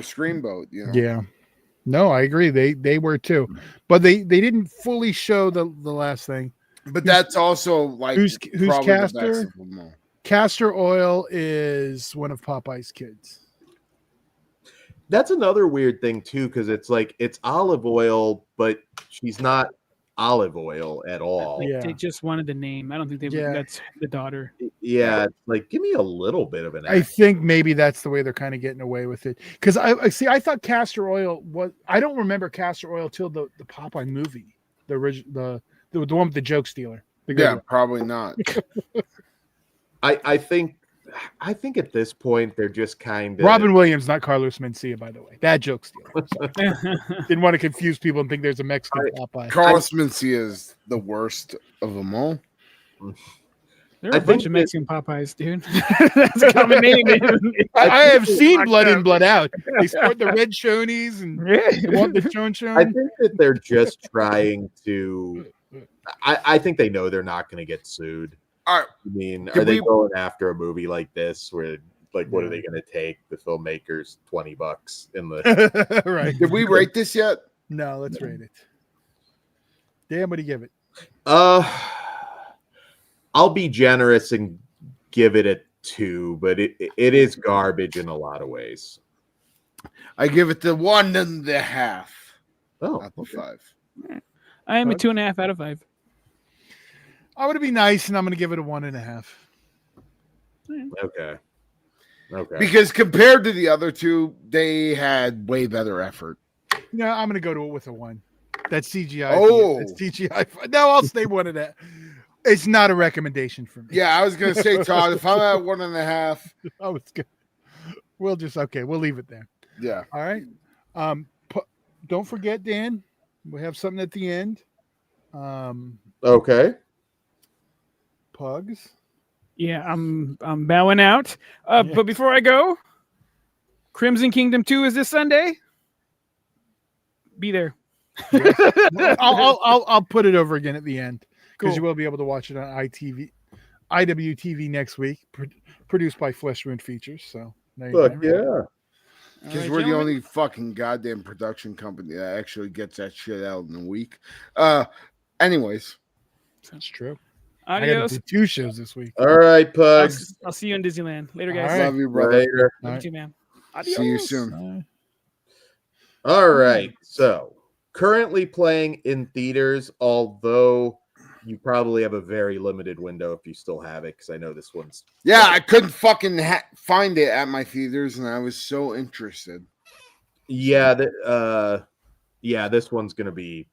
Screamboat, Yeah. No, I agree. They were too. But they didn't fully show the last thing. But that's also like who's Castor? Castor Oil is one of Popeye's kids. That's another weird thing too, because it's like it's olive oil, but she's not olive oil at all. They just wanted the name. I don't think that's the daughter. Yeah, like give me a little bit of an I think maybe that's the way they're kind of getting away with it. Because I thought Castor Oil was. I don't remember Castor Oil till the Popeye movie, the original, the one with the joke stealer. Probably not. I think at this point they're just kind of Robin Williams, not Carlos Mencia, by the way. That joke stealer. Didn't want to confuse people and think there's a Mexican Popeye. Carlos Mencia is the worst of them all. There are a bunch of Mexican Popeyes, dude. That's a common name. I have seen Blood In, Blood Out. They sport the red chonies and they want the chon. I think that they're just trying to. I think they know they're not going to get sued. All right. I mean, are they going after a movie like this where, like, what are they going to take the filmmakers $20 in the right? Did we rate this yet? No, let's rate it. Dan, what do you give it? I'll be generous and give it a 2, but it is garbage in a lot of ways. I give it the 1.5. Oh, not the 5. I am a 2.5 out of 5. I want to be nice, and I'm going to give it a 1.5. Okay. Because compared to the other two, they had way better effort. No, I'm going to go with a 1. That's CGI. Oh, that's CGI. No, I'll stay 1 of that. It's not a recommendation for me. Yeah, I was going to say, Todd, if I'm at 1.5, oh, it's good. We'll leave it there. Yeah. All right. Don't forget, Dan. We have something at the end. Okay. Pugs. Yeah, I'm bowing out. But before I go, Crimson Kingdom 2 is this Sunday. Be there. I'll put it over again at the end because Cool. you will be able to watch it on IWTV next week, produced by Flesh Wound Features. So Look, yeah. Because we're the only fucking goddamn production company that actually gets that shit out in a week. Anyways, that's true. Adios. I got 2 shows this week. All right, Pugs. I'll see you in Disneyland later, guys. All right. love you, brother. Later. Love you too, man. Adios. See you soon. All right. So currently playing in theaters, although you probably have a very limited window if you still have it, because I know this one's. Yeah, I couldn't fucking find it at my theaters, and I was so interested. Yeah, this one's gonna be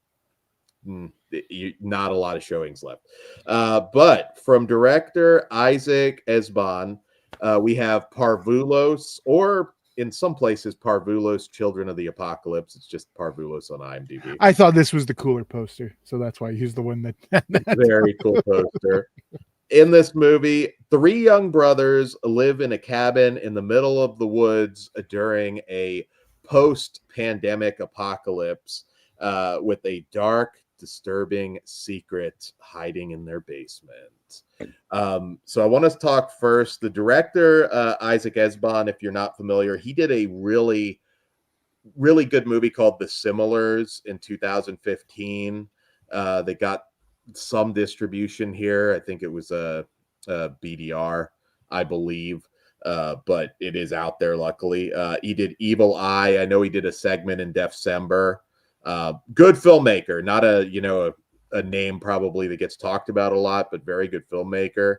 not a lot of showings left. But from director Isaac Esban, we have Parvulos, or in some places Parvulos, Children of the Apocalypse. It's just Parvulos on IMDb. I thought this was the cooler poster, so that's why he's the one that. Very cool poster. In this movie, 3 young brothers live in a cabin in the middle of the woods during a post-pandemic apocalypse with a dark, disturbing secret hiding in their basement. So I want to talk first. The director, Isaac Esban, if you're not familiar, he did a really, really good movie called The Similars in 2015. They got some distribution here. I think it was a BDR, I believe. But it is out there, luckily. He did Evil Eye. I know he did a segment in December. Good filmmaker, not a name probably that gets talked about a lot, but very good filmmaker.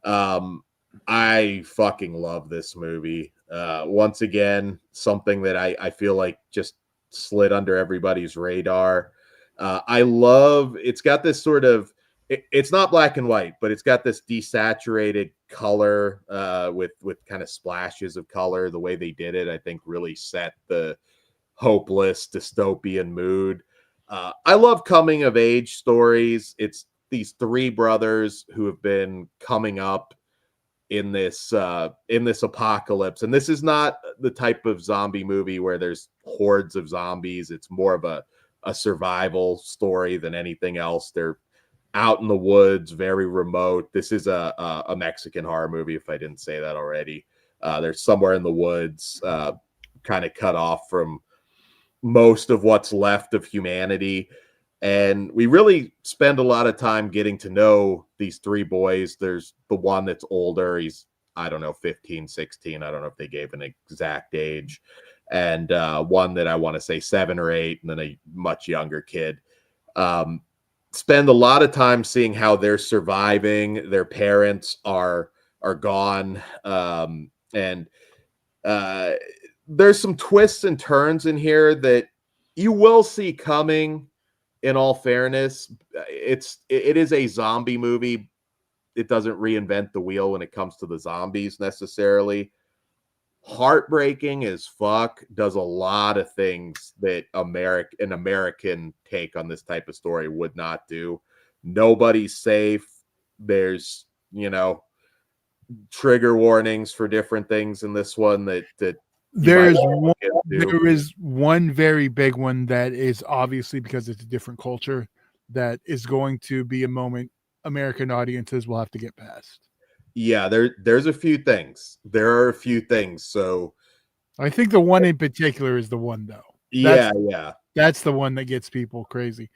I fucking love this movie. Once again, something that I feel like just slid under everybody's radar. I love, it's got this sort of, it's not black and white, but it's got this desaturated color with kind of splashes of color. The way they did it, I think, really set the hopeless dystopian mood. I love coming of age stories. It's these 3 brothers who have been coming up in this apocalypse, and this is not the type of zombie movie where there's hordes of zombies. It's more of a survival story than anything else. They're out in the woods, very remote. This is a Mexican horror movie, if I didn't say that already. They're somewhere in the woods, kind of cut off from most of what's left of humanity. And we really spend a lot of time getting to know these 3 boys. There's the one that's older. He's, I don't know, 15, 16. I don't know if they gave an exact age. And one that I want to say 7 or 8, and then a much younger kid. Spend a lot of time seeing how they're surviving. Their parents are gone. And there's some twists and turns in here that you will see coming, in all fairness. It is a zombie movie. It doesn't reinvent the wheel when it comes to the zombies necessarily. Heartbreaking as fuck, does a lot of things that an American take on this type of story would not do. Nobody's safe. There's, trigger warnings for different things in this one that there is one very big one that is obviously, because it's a different culture, that is going to be a moment American audiences will have to get past. Yeah, there's a few things. There are a few things. So I think the one in particular is the one, though. That's the one that gets people crazy.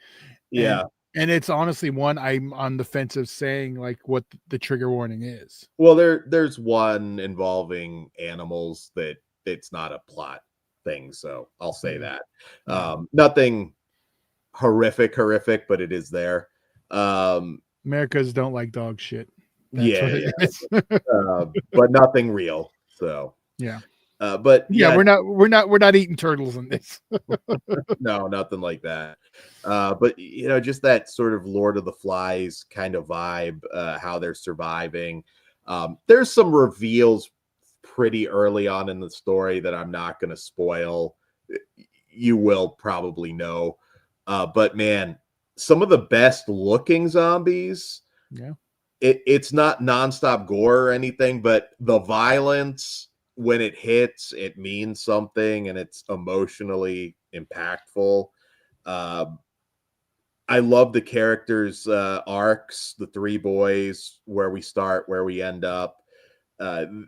Yeah. And it's honestly one I'm on the fence of saying, like, what the trigger warning is. Well, there's one involving animals that it's not a plot thing, so I'll say that. Nothing horrific, but it is there. Americans don't like dog shit. But nothing real. So we're not eating turtles in this. No, nothing like that. But just that sort of Lord of the Flies kind of vibe, how they're surviving. There's some reveals pretty early on in the story that I'm not going to spoil. You will probably know. But man, some of the best looking zombies. Yeah. It's not nonstop gore or anything, but the violence, when it hits, it means something, and it's emotionally impactful. I love the characters' arcs, the 3 boys, where we start, where we end up.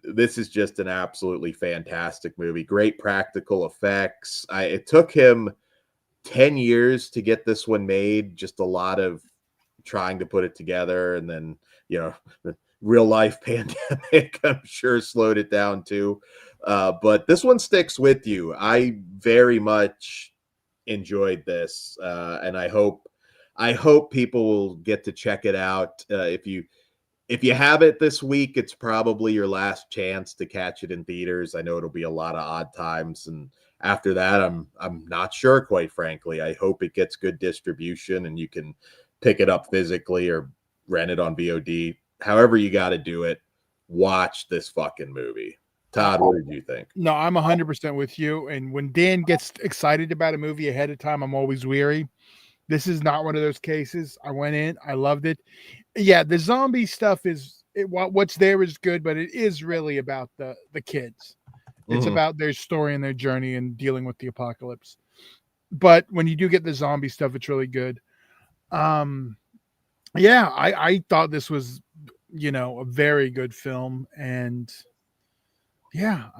This is just an absolutely fantastic movie. Great practical effects. It took him 10 years to get this one made. Just a lot of trying to put it together, and then the real life pandemic, I'm sure, slowed it down too. But this one sticks with you. I very much enjoyed this, and I hope I hope people will get to check it out. If you have it this week, it's probably your last chance to catch it in theaters. I know it'll be a lot of odd times, and after that, I'm not sure, quite frankly. I hope it gets good distribution and you can pick it up physically or rent it on VOD. However you got to do it, watch this fucking movie. Todd, what did you think? No, I'm 100% with you. And when Dan gets excited about a movie ahead of time, I'm always weary. This is not one of those cases. I went in, I loved it. Yeah, the zombie stuff what's there is good, but it is really about the kids. It's about their story and their journey and dealing with the apocalypse. But when you do get the zombie stuff, it's really good. Yeah, I thought this was, a very good film, and yeah,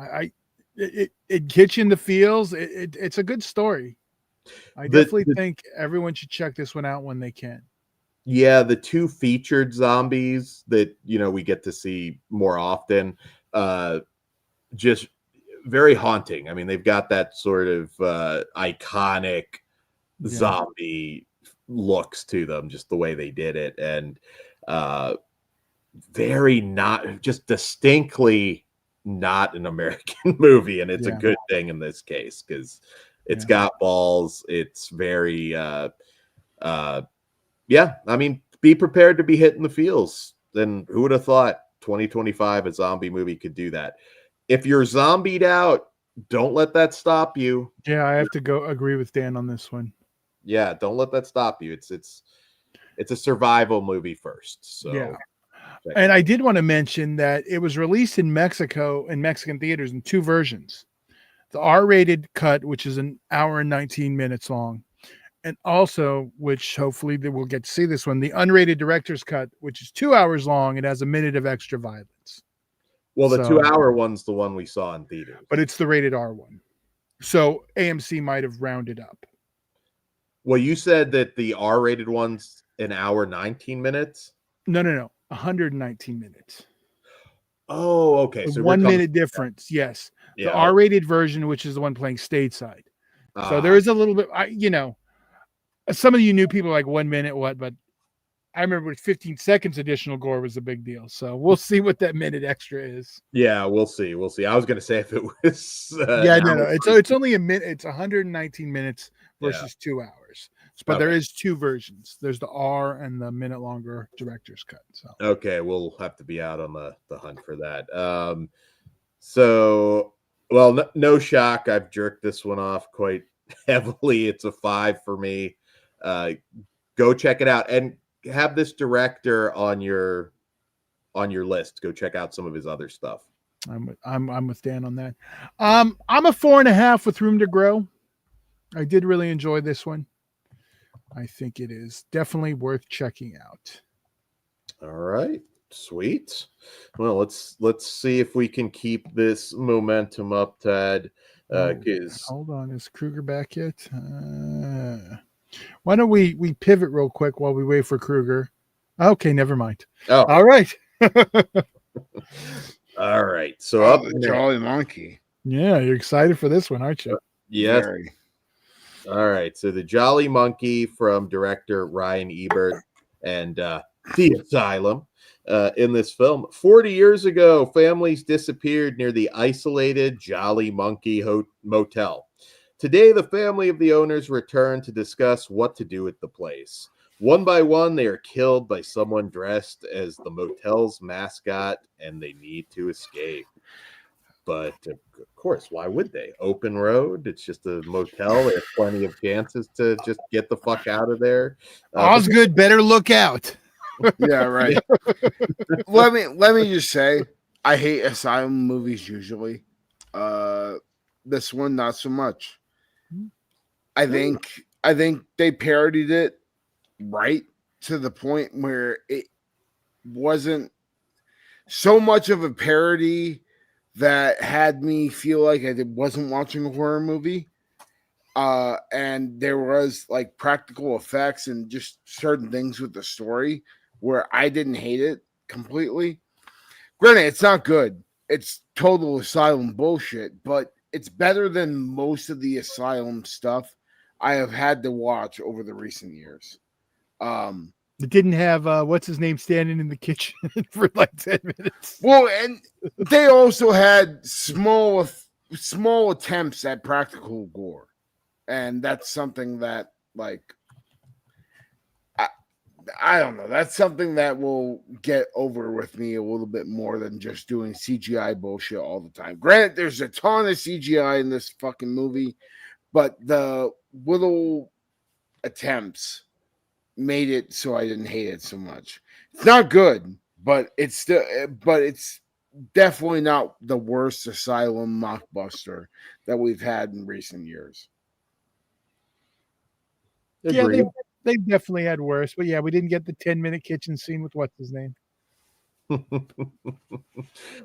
it gets you in the feels. It's a good story. I definitely think everyone should check this one out when they can. Yeah, the two featured zombies that we get to see more often, just very haunting. I mean, they've got that sort of iconic zombie looks to them, just the way they did it, and very not just distinctly not an American movie, and it's a good thing in this case because it's got balls. It's very I mean, be prepared to be hitting the feels. Then who would have thought 2025 a zombie movie could do that? If you're zombied out, don't let that stop you. Yeah, I have to agree with Dan on this one. Yeah, don't let that stop you. It's a survival movie first. So yeah. And I did want to mention that it was released in Mexico in Mexican theaters in two versions. The R-rated cut, which is an hour and 19 minutes long, and also, which hopefully they will get to see this one, the unrated director's cut, which is 2 hours long. It has a minute of extra violence. Well, the 2 hour one's the one we saw in theaters. But it's the rated R one. So AMC might have rounded up. Well, you said that the R-rated one's an hour 19 minutes? No. 119 minutes. Oh, okay. So 1 minute difference. Yes. Yeah. The R-rated version, which is the one playing stateside. So there is a little bit, some of you new people are like 1 minute, but I remember with 15 seconds additional gore was a big deal. So we'll see what that minute extra is. Yeah, we'll see. I was going to say if it was. No. It's only a minute. It's 119 minutes versus 2 hours. But there is two versions. There's the R and the minute longer director's cut. So okay, we'll have to be out on the hunt for that. No shock. I've jerked this one off quite heavily. It's a 5 for me. Go check it out and have this director on your list. Go check out some of his other stuff. I'm with Dan on that. I'm a 4.5 with room to grow. I did really enjoy this one. I think it is definitely worth checking out. All right. Sweet. Well, let's see if we can keep this momentum up, Tad. Hold on, is Kruger back yet? Why don't we pivot real quick while we wait for Kruger? Okay, never mind. Oh, all right. All right. So up the Jolly Monkey. Yeah, you're excited for this one, aren't you? Yes. Very. All right. So the Jolly Monkey from director Ryan Ebert and The Asylum. In this film, 40 years ago, families disappeared near the isolated Jolly Monkey Motel. Today, the family of the owners return to discuss what to do with the place. One by one, they are killed by someone dressed as the motel's mascot, and they need to escape. But, of course, why would they? Open road. It's just a motel. There's plenty of chances to just get the fuck out of there. Osgood, better look out. Yeah, right. let me just say, I hate asylum movies usually. This one not so much. I think they parodied it right to the point where it wasn't so much of a parody that had me feel like I wasn't watching a horror movie. And there was like practical effects and just certain things with the story where I didn't hate it completely. Granted, it's not good. It's total asylum bullshit, but it's better than most of the asylum stuff I have had to watch over the recent years. It didn't have what's his name standing in the kitchen for like 10 minutes. Well, and they also had small attempts at practical gore, and that's something that, like, I don't know. That's something that will get over with me a little bit more than just doing CGI bullshit all the time. Granted, there's a ton of CGI in this fucking movie, but the little attempts made it so I didn't hate it so much. It's not good, but it's definitely not the worst Asylum Mockbuster that we've had in recent years. Agreed. Yeah, they definitely had worse, but yeah, we didn't get the 10-minute kitchen scene with what's his name.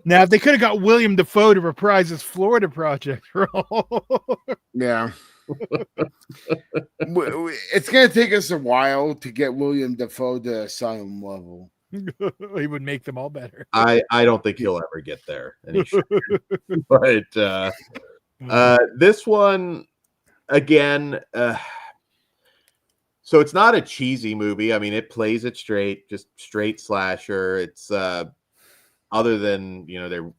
Now, if they could have got William Dafoe to reprise his Florida Project role. Yeah. It's going to take us a while to get William Dafoe to Asylum level. He would make them all better. I don't think he'll ever get there. And he should. But this one, again, so it's not a cheesy movie. I mean, it plays it straight, just straight slasher. It's other than,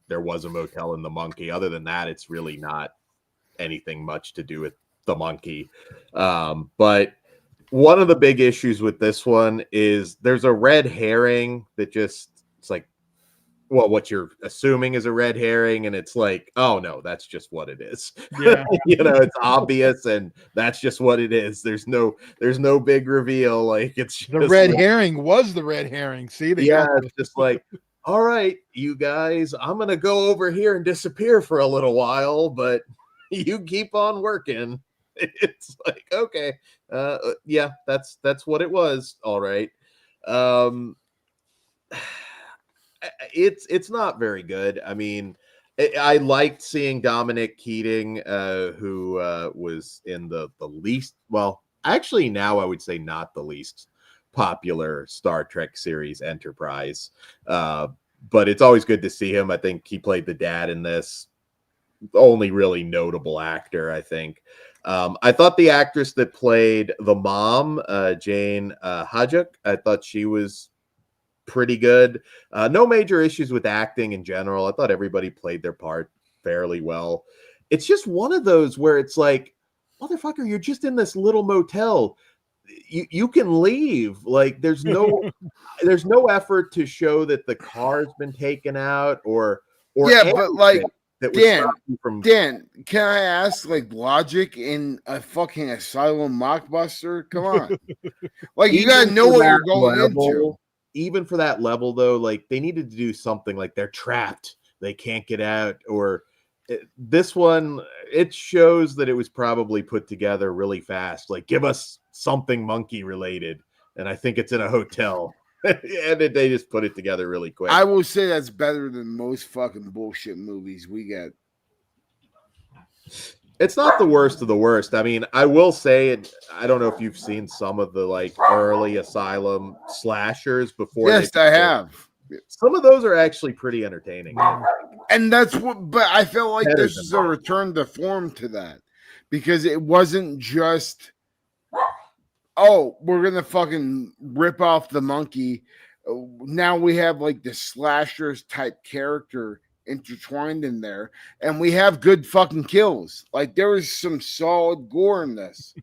there was a motel in the monkey. Other than that, it's really not anything much to do with the monkey. But one of the big issues with this one is there's a red herring that it's like, well, what you're assuming is a red herring, and it's like, oh no, that's just what it is. Yeah. It's obvious, and that's just what it is. There's no big reveal. Like, it's just the red herring was the red herring. See, it's just like, all right, you guys, I'm gonna go over here and disappear for a little while, but you keep on working. It's like, okay, yeah, that's what it was. All right. It's not very good. I mean, I liked seeing Dominic Keating, who was in the least, well, actually now I would say not the least popular Star Trek series, Enterprise. But it's always good to see him. I think he played the dad in this. Only really notable actor, I think. I thought the actress that played the mom, Jane Hajuk, I thought she was pretty good. No major issues with acting in general. I thought everybody played their part fairly well. It's just one of those where it's like, motherfucker, you're just in this little motel. You can leave. Like, there's no effort to show that the car's been taken out or yeah, but like, Dan, can I ask, like, logic in a fucking Asylum Mockbuster? Come on. Like, you gotta know what you're going into. Even for that level, though, like, they needed to do something like they're trapped, they can't get out, or this one, it shows that it was probably put together really fast. Like, give us something monkey related, and I think it's in a hotel. And they just put it together really quick. I will say that's better than most fucking bullshit movies we get. It's not the worst of the worst. I mean, I will say, I don't know if you've seen some of the like early Asylum slashers before. Yes, I have. Some of those are actually pretty entertaining. And that's what, but I feel like this is a return to form to that, because it wasn't just, oh, we're going to fucking rip off the monkey. Now we have like the slashers type character intertwined in there, and we have good fucking kills. Like, there is some solid gore in this.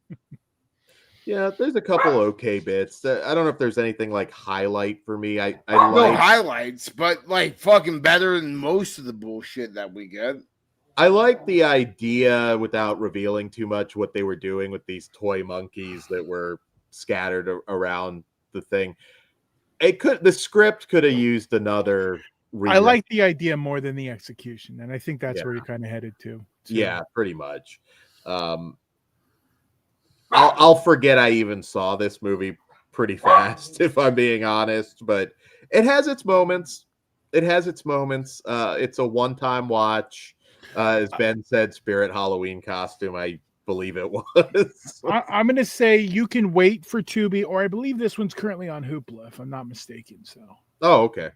Yeah, there's a couple okay bits. I don't know if there's anything like highlight for me. I no highlights, but like fucking better than most of the bullshit that we get. I like the idea, without revealing too much, what they were doing with these toy monkeys that were scattered around the thing. The script could have used another. I like the idea more than the execution, and I think that's where you're kind of headed to. Yeah, pretty much. I'll forget I even saw this movie pretty fast, if I'm being honest, but it has its moments. It's a one-time watch. As Ben said, Spirit Halloween costume. I believe it was. I'm going to say you can wait for Tubi, or I believe this one's currently on Hoopla, if I'm not mistaken. So. Oh, okay.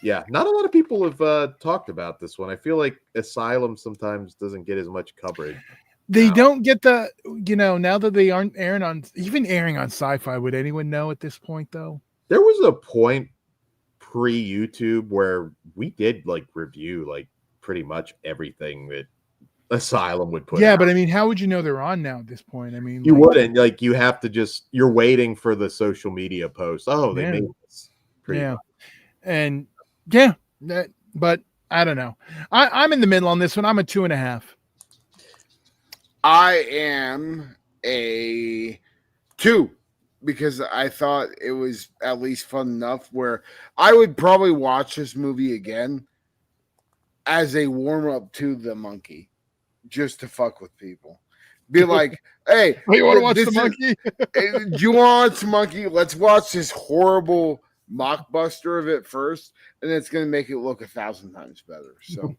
Yeah, not a lot of people have talked about this one. I feel like Asylum sometimes doesn't get as much coverage. They don't get the, now that they aren't airing on Sci-Fi, would anyone know at this point though? There was a point pre-YouTube where we did like review like pretty much everything that Asylum would put out. But I mean, how would you know they're on now at this point? I mean, you wouldn't, like, you have to you're waiting for the social media post. Oh, they made this. Much. And but I don't know. I'm in the middle on this one. I'm a 2.5. I am a 2 because I thought it was at least fun enough where I would probably watch this movie again as a warm-up to The Monkey, just to fuck with people. Be like, hey, you want to watch The Monkey? Do you want to watch The Monkey? Let's watch this horrible mockbuster of it first, and it's going to make it look 1,000 times better. So,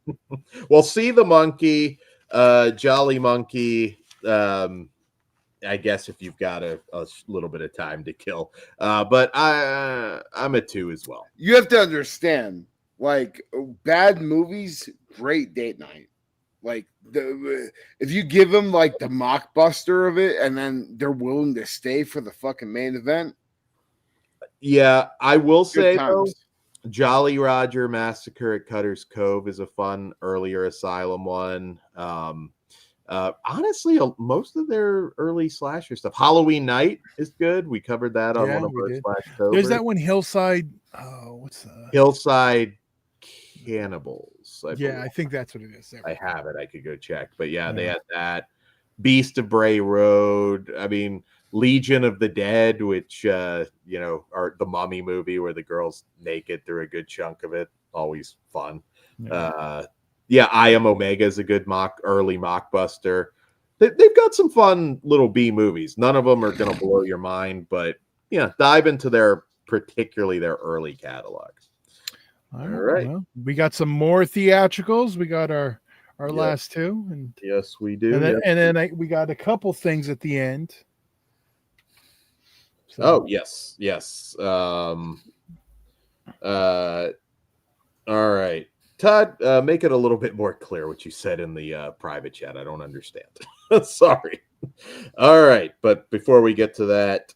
well, see The Monkey, Jolly Monkey. I guess if you've got a little bit of time to kill, but I'm a 2 as well. You have to understand, like, bad movies, great date night. Like, if you give them like the mockbuster of it, and then they're willing to stay for the fucking main event. Yeah, I will say though, Jolly Roger Massacre at Cutter's Cove is a fun earlier Asylum one. Honestly, most of their early slasher stuff. Halloween Night is good. We covered that on one of our Slashtober. There's that one, Hillside. Oh, what's that? Hillside Cannibals. I think that's what it is. I have it. I could go check. But yeah, they had that. Beast of Bray Road. I mean, Legion of the Dead, which are the Mummy movie where the girl's naked through a good chunk of it. Always fun. I Am Omega is a good early mockbuster. They've got some fun little B movies. None of them are going to blow your mind, but dive into particularly their early catalogs. All right. Well, we got some more theatricals. We got our last two. And yes, we do. And then we got a couple things at the end. So. Oh, yes. All right. Todd, make it a little bit more clear what you said in the private chat. I don't understand. Sorry. All right. But before we get to that,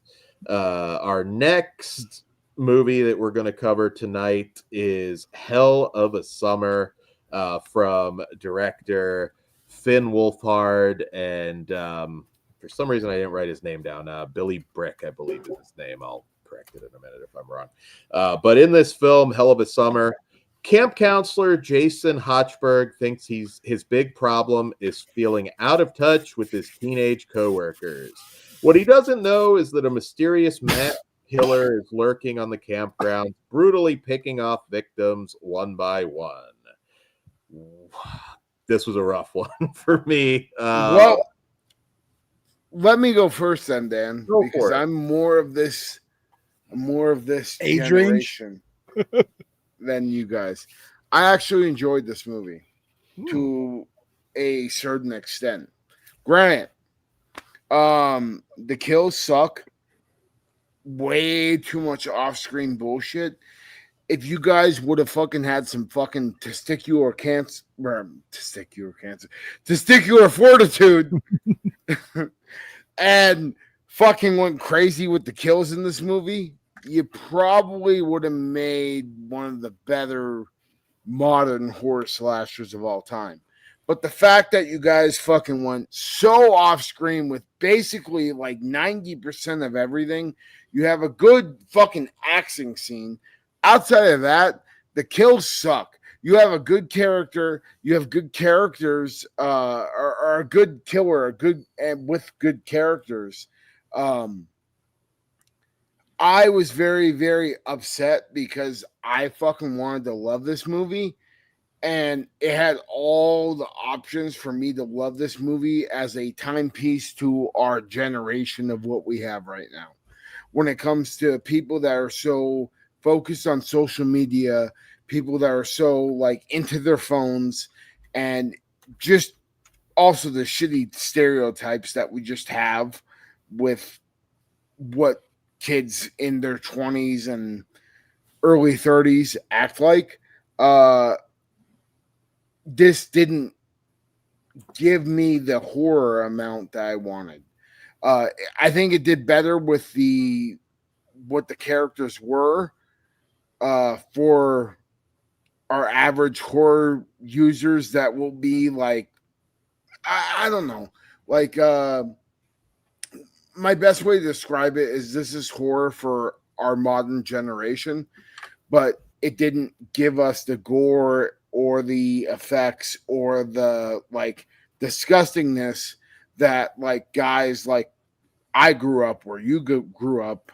our next movie that we're going to cover tonight is Hell of a Summer from director Finn Wolfhard. And for some reason, I didn't write his name down. Billy Brick, I believe is his name. I'll correct it in a minute if I'm wrong. But in this film, Hell of a Summer, camp counselor Jason Hochberg thinks his big problem is feeling out of touch with his teenage coworkers. What he doesn't know is that a mysterious mass killer is lurking on the campground, brutally picking off victims one by one. This was a rough one for me. Well, let me go first then, Dan, because I'm more of this age generation than you guys. I actually enjoyed this movie to a certain extent. Granted, the kills suck. Way too much off-screen bullshit. If you guys would have fucking had some fucking testicular fortitude and fucking went crazy with the kills in this movie, you probably would have made one of the better modern horror slashers of all time. But the fact that you guys fucking went so off screen with basically like 90% of everything, you have a good fucking axing scene. Outside of that, the kills suck. You have a good character. You have good characters, or a good killer, with good characters. I was very, very upset because I fucking wanted to love this movie. And it had all the options for me to love this movie as a timepiece to our generation of what we have right now. When it comes to people that are so focused on social media, people that are so like into their phones, and just also the shitty stereotypes that we just have with what kids in their 20s and early 30s act like. This didn't give me the horror amount that I wanted. I think it did better with what the characters were for our average horror users that will be like, I don't know, like my best way to describe it is this is horror for our modern generation, but it didn't give us the gore or the effects or the like disgustingness that like guys like I grew up where you grew up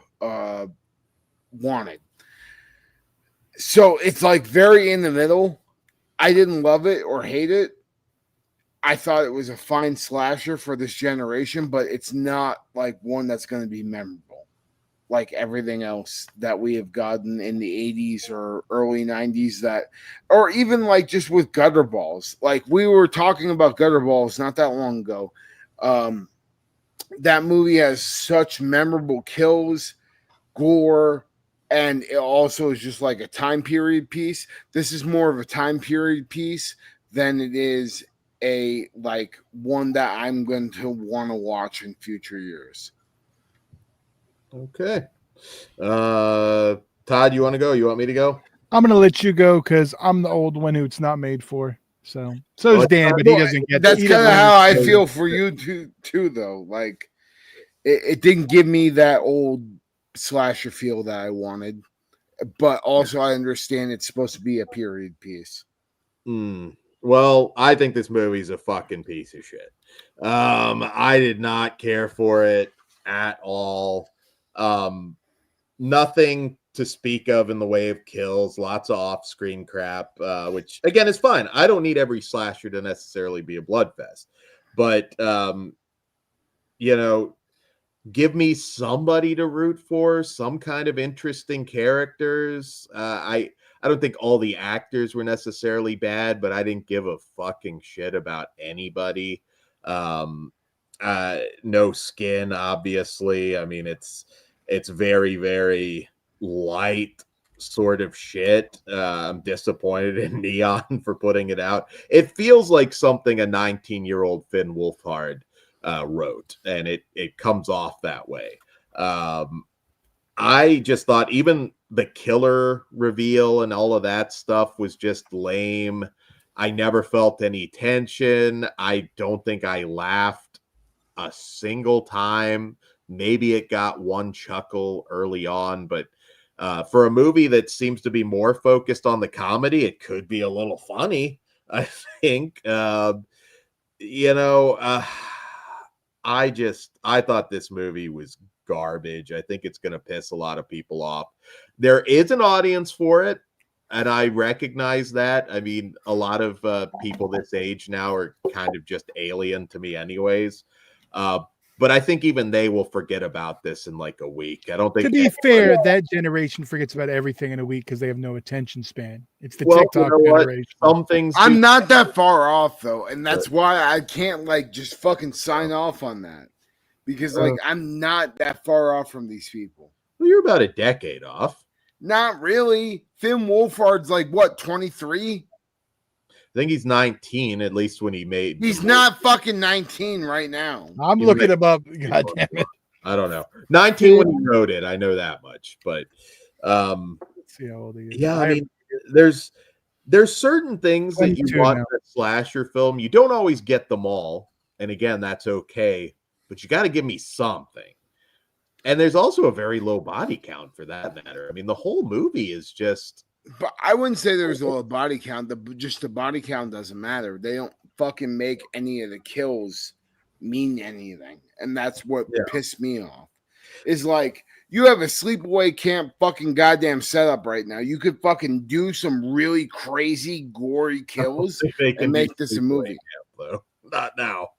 wanted. So it's like very in the middle. I didn't love it or hate it. I thought it was a fine slasher for this generation, but it's not like one that's going to be memorable like everything else that we have gotten in the 80s or early 90s that, or even like just with Gutter Balls. Like we were talking about Gutter Balls not that long ago. That movie has such memorable kills, gore, and it also is just like a time period piece. This is more of a time period piece than it is a like one that I'm going to want to watch in future years. Okay. Todd, you want to go? You want me to go? I'm going to let you go because I'm the old one who it's not made for. So is Dan, but he doesn't get that. That's kind of how I feel for you too, though. Like it didn't give me that old slasher feel that I wanted, but also I understand it's supposed to be a period piece. Well, I think this movie's a fucking piece of shit. I did not care for it at all. Nothing to speak of in the way of kills, lots of off-screen crap, which again is fine. I don't need every slasher to necessarily be a bloodfest, but you know, give me somebody to root for, some kind of interesting characters. I don't think all the actors were necessarily bad, but I didn't give a fucking shit about anybody. No skin, obviously. I mean, it's very, very light sort of shit. I'm disappointed in Neon for putting it out. It feels like something a 19-year-old Finn Wolfhard wrote, and it comes off that way. I just thought even the killer reveal and all of that stuff was just lame. I never felt any tension. I don't think I laughed a single time. Maybe it got one chuckle early on, but for a movie that seems to be more focused on the comedy, it could be a little funny, I think. I thought this movie was garbage. I think it's going to piss a lot of people off. There is an audience for it, and I recognize that. I mean, a lot of people this age now are kind of just alien to me anyways. But I think even they will forget about this in like a week. I don't think. To be fair, that generation forgets about everything in a week because they have no attention span. It's the TikTok generation. Some things I'm not that far off though, and that's why I can't like just fucking sign off on that because like I'm not that far off from these people. Well, you're about a decade off. Not really. Finn Wolfhard's like what, 23? I think he's 19, at least when he made. He's not fucking 19 right now. I'm looking him up. God damn it. I don't know. 19 when he wrote it. I know that much. But let's see how old he is. Yeah, I mean, there's certain things that you want in a slasher film. You don't always get them all. And again, that's okay. But you got to give me something. And there's also a very low body count for that matter. I mean, the whole movie is just. But I wouldn't say there's a body count. Just the body count doesn't matter. They don't fucking make any of the kills mean anything. And that's what pissed me off. Is like, you have a sleepaway camp fucking goddamn setup right now. You could fucking do some really crazy, gory kills and make this a movie. Camp, though. Not now.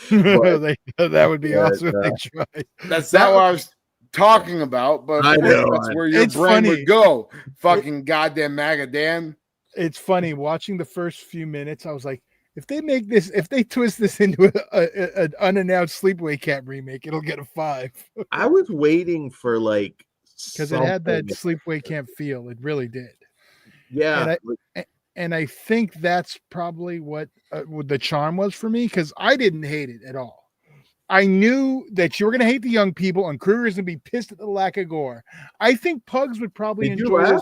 That would be awesome if they tried. That's not what I was talking about, but I know, that's where your brain would go. Fucking goddamn Magadan. It's funny watching the first few minutes. I was like, if they twist this into an unannounced Sleepaway Camp remake, it'll get a 5. I was waiting for like because it had that Sleepaway Camp feel. It really did. Yeah. And I think that's probably what the charm was for me, because I didn't hate it at all. I knew that you were going to hate the young people and Kruger's going to be pissed at the lack of gore. I think Pugs would probably enjoy this.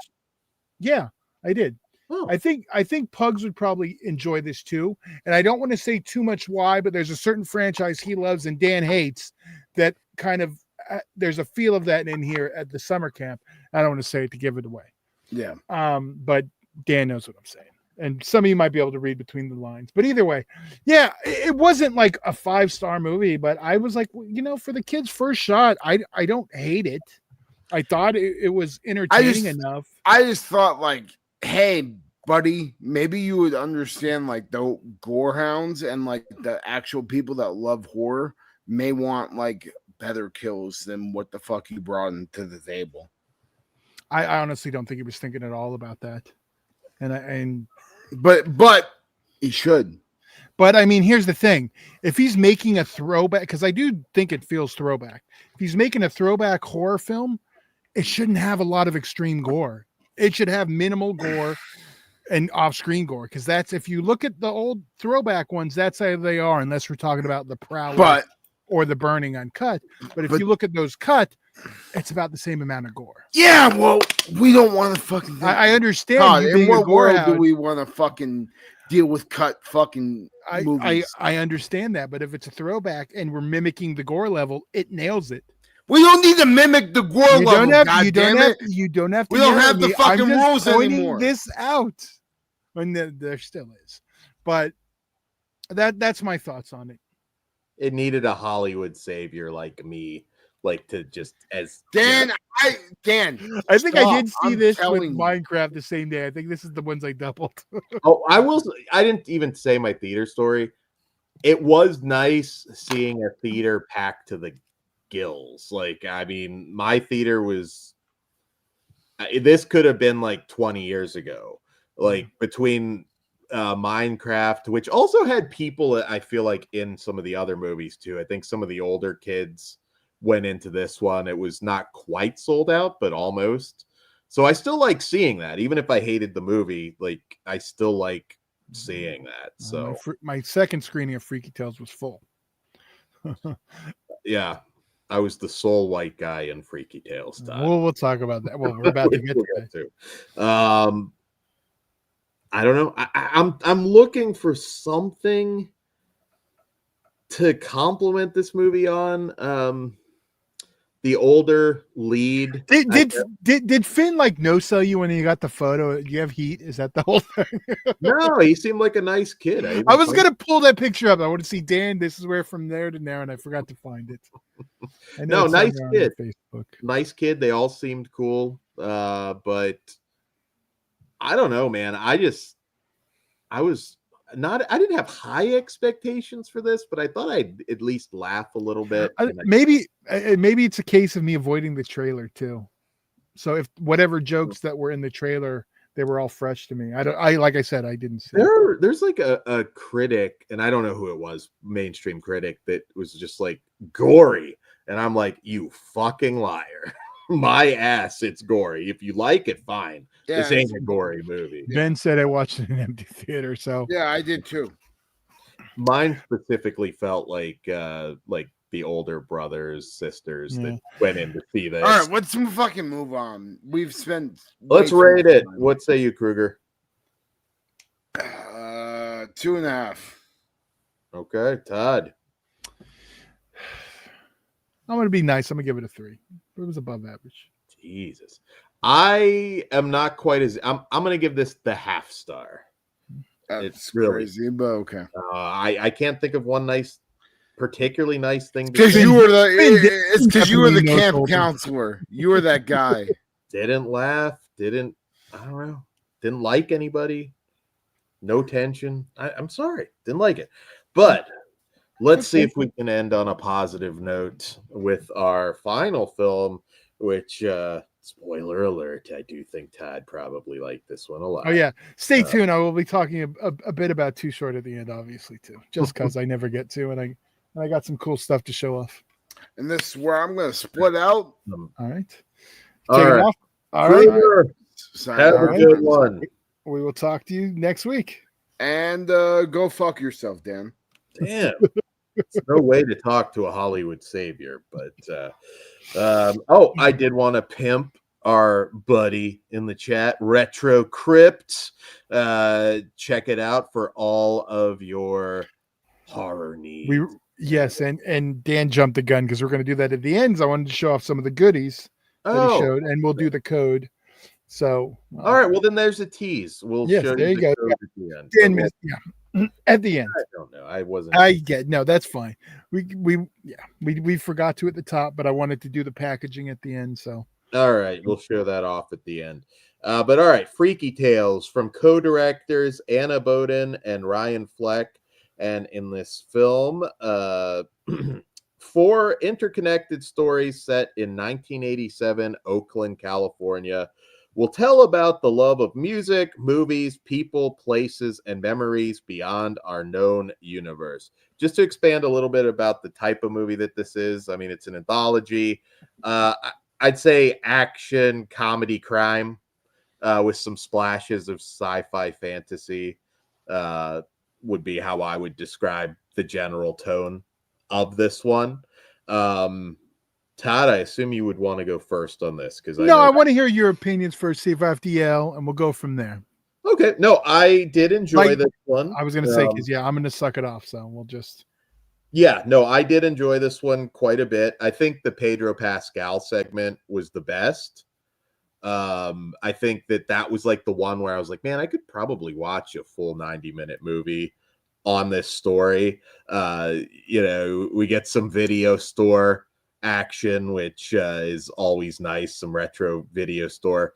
Yeah, I did. Oh. I think Pugs would probably enjoy this too. And I don't want to say too much why, but there's a certain franchise he loves and Dan hates that kind of there's a feel of that in here at the summer camp. I don't want to say it to give it away. Yeah. But Dan knows what I'm saying. And some of you might be able to read between the lines, but either way, yeah, it wasn't like a 5-star movie, but I was like, well, you know, for the kid's first shot, I don't hate it. I thought it was entertaining enough. I just thought like, hey, buddy, maybe you would understand like the gore hounds and like the actual people that love horror may want like better kills than what the fuck you brought into the table. I honestly don't think he was thinking at all about that. But he should. But I mean, here's the thing: if he's making a throwback, because I do think it feels throwback. If he's making a throwback horror film, it shouldn't have a lot of extreme gore. It should have minimal gore and off-screen gore, because that's, if you look at the old throwback ones, that's how they are. Unless we're talking about the Prowler or the Burning Uncut. But if you look at those cut, it's about the same amount of gore. Yeah, well, we don't want to fucking. I understand. In what world do we want to fucking deal with cut fucking movies? I understand that, but if it's a throwback and we're mimicking the gore level, it nails it. We don't need to mimic the gore level. You don't have to. We don't have the fucking rules anymore. This out, when there still is, but that's my thoughts on it. It needed a Hollywood savior like me. Like to just as Dan, I think I did see this with Minecraft the same day. I think this is the ones I doubled. I didn't even say my theater story. It was nice seeing a theater packed to the gills. Like, I mean, my theater was. This could have been like 20 years ago. Like between Minecraft, which also had people. I feel like in some of the other movies too. I think some of the older kids went into this one. It was not quite sold out, but almost. So I still like seeing that, even if I hated the movie. Like, I still like seeing that. So my second screening of Freaky Tales was full. Yeah, I was the sole white guy in Freaky Tales. We'll talk about that. Well, we're about to get to that. I don't know. I'm looking for something to compliment this movie on. The older lead. Did Finn like no sell you when you got the photo? Do you have heat? Is that the whole thing? No, he seemed like a nice kid. I was gonna pull that picture up. I want to see Dan. This is where from there to now, and I forgot to find it. No, nice kid. Facebook. Nice kid. They all seemed cool. But I don't know, man. I didn't have high expectations for this, but I thought I'd at least laugh a little bit. Maybe it's a case of me avoiding the trailer too. So if whatever jokes that were in the trailer, they were all fresh to me. Like I said, I didn't see. There's like a critic, and I don't know who it was, mainstream critic, that was just like gory, and I'm like, you fucking liar. My ass, it's gory. If you like it, fine. Yeah, this ain't a gory movie. Ben said I watched it in an empty theater, so yeah, I did too. Mine specifically felt like the older brothers, sisters that went in to see this. All right, let's fucking move on. We've spent. Let's rate it. What say you, Kruger? 2.5. Okay, Todd. I'm gonna be nice. I'm gonna give it a 3. It was above average. Jesus, I am not quite as. I'm gonna give this the half star. It's really crazy, but okay. I can't think of one particularly nice thing. Because you were the camp counselor. You were that guy. Didn't laugh. I don't know. Didn't like anybody. No tension. I'm sorry. Didn't like it. But let's see if we can end on a positive note with our final film, which, spoiler alert, I do think Todd probably liked this one a lot. Oh, yeah. Stay tuned. I will be talking a bit about Too Short at the end, obviously, too, just because I never get to, and I got some cool stuff to show off. And this is where I'm going to split out. All right. All right. All right. Have a good one. We will talk to you next week. And go fuck yourself, Dan. Damn. There's no way to talk to a Hollywood savior, but I did want to pimp our buddy in the chat, Retro Crypt. Check it out for all of your horror needs. Yes, and Dan jumped the gun because we're going to do that at the end. I wanted to show off some of the goodies that he showed, and we'll do the code. So, all right. Well, then there's a tease. We'll show there you the code at the end. 10 minutes, at the end. I don't know. I wasn't. No, that's fine. We forgot to at the top, but I wanted to do the packaging at the end. So, all right, we'll show that off at the end. But all right, Freaky Tales from co-directors Anna Boden and Ryan Fleck. And in this film, 4 interconnected stories set in 1987 Oakland, California, will tell about the love of music, movies, people, places, and memories beyond our known universe. Just to expand a little bit about the type of movie that this is, I mean, it's an anthology. I'd say action, comedy, crime, with some splashes of sci-fi fantasy. Would be how I would describe the general tone of this one. Todd, I assume you would want to go first on this because I want to hear your opinions first, see if I have to yell, and we'll go from there. Okay. No, I did enjoy this one. I was going to say, because I'm going to suck it off, so we'll just. Yeah, no, I did enjoy this one quite a bit. I think the Pedro Pascal segment was the best. I think that was like the one where I was like, man, I could probably watch a full 90-minute movie on this story. We get some video store action, which is always nice, some retro video store,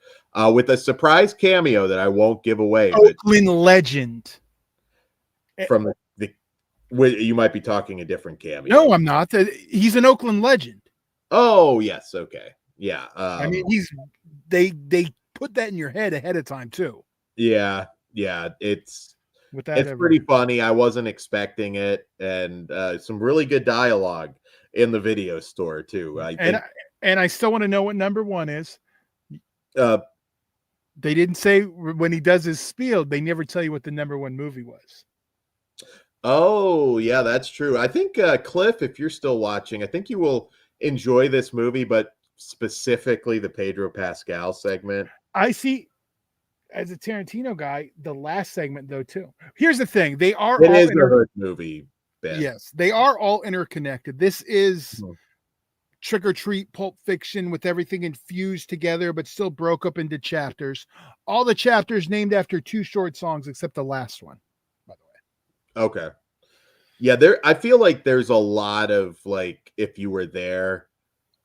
with a surprise cameo that I won't give away. Oakland legend. From you might be talking a different cameo. No, I'm not. He's an Oakland legend. Oh, yes. Okay. Yeah. I mean, they put that in your head ahead of time too. Yeah. It's pretty funny. I wasn't expecting it, and some really good dialogue in the video store too. And I still want to know what number 1 is. They didn't say when he does his spiel. They never tell you what the number 1 movie was. Oh, yeah, that's true. I think Cliff, if you're still watching, I think you will enjoy this movie, but specifically the Pedro Pascal segment. I see. As a Tarantino guy, the last segment though too. Here's the thing: it is a hood movie. Ben. Yes, they are all interconnected. This is Trick or Treat, Pulp Fiction, with everything infused together, but still broke up into chapters. All the chapters named after 2 short songs, except the last one, by the way. Okay. Yeah, I feel like there's a lot of like, if you were there,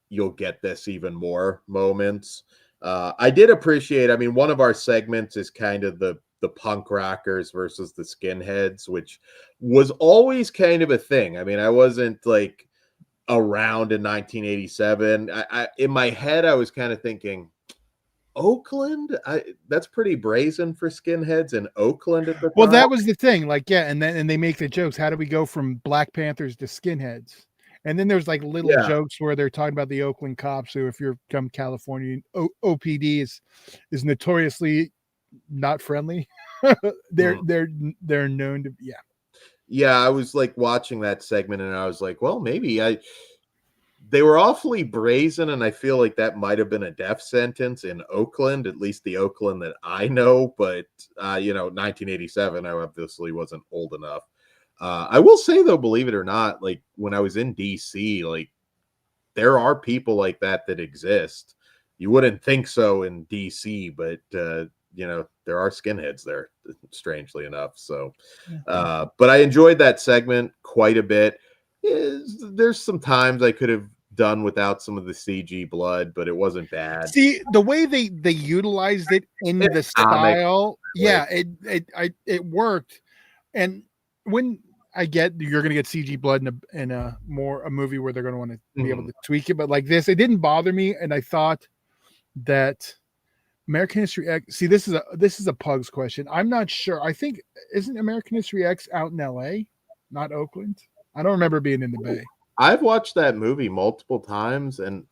you'll get this even more moments. I did appreciate, I mean, one of our segments is kind of the punk rockers versus the skinheads, which was always kind of a thing. I mean, I wasn't like around in 1987. I in my head, I was kind of thinking, Oakland? That's pretty brazen for skinheads in Oakland at the time. Well, that was the thing. Like, yeah, and they make the jokes. How do we go from Black Panthers to skinheads? And then there's like little jokes where they're talking about the Oakland cops who, if you're from California, OPD is notoriously not friendly. They're known to Yeah, I was like watching that segment and I was like, well, maybe they were awfully brazen, and I feel like that might have been a death sentence in Oakland, at least the Oakland that I know. But 1987, I obviously wasn't old enough. I will say, though, believe it or not, like when I was in DC, like there are people like that exist. You wouldn't think so in DC, but there are skinheads there, strangely enough. So, but I enjoyed that segment quite a bit. There's some times I could have done without some of the CG blood, but it wasn't bad. See, the way they utilized it in the style, it worked. And when I get you're going to get CG blood in a movie where they're going to want to be able to tweak it, but like this, it didn't bother me, and I thought that American History X. See, this is a Pugs question. I'm not sure. I think isn't American History X out in LA, not Oakland? I don't remember being in the Bay. I've watched that movie multiple times, and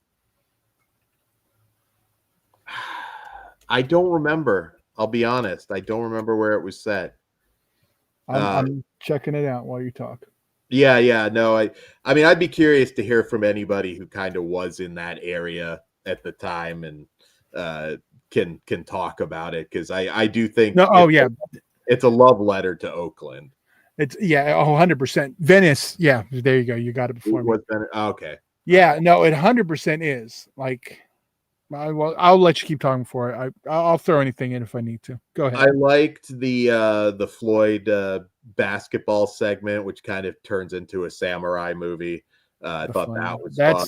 I don't remember I'll be honest. I don't remember where it was set. I'm checking it out while you talk. Yeah. No, I mean, I'd be curious to hear from anybody who kind of was in that area at the time and can talk about it, because I do think it's a love letter to Oakland. It's 100%. Venice, yeah, there you go. You got it before me. Okay. Yeah, no, it 100% is. Like, I'll let you keep talking for it. I'll throw anything in if I need to. Go ahead. I liked the Floyd basketball segment, which kind of turns into a samurai movie. I thought that was fun.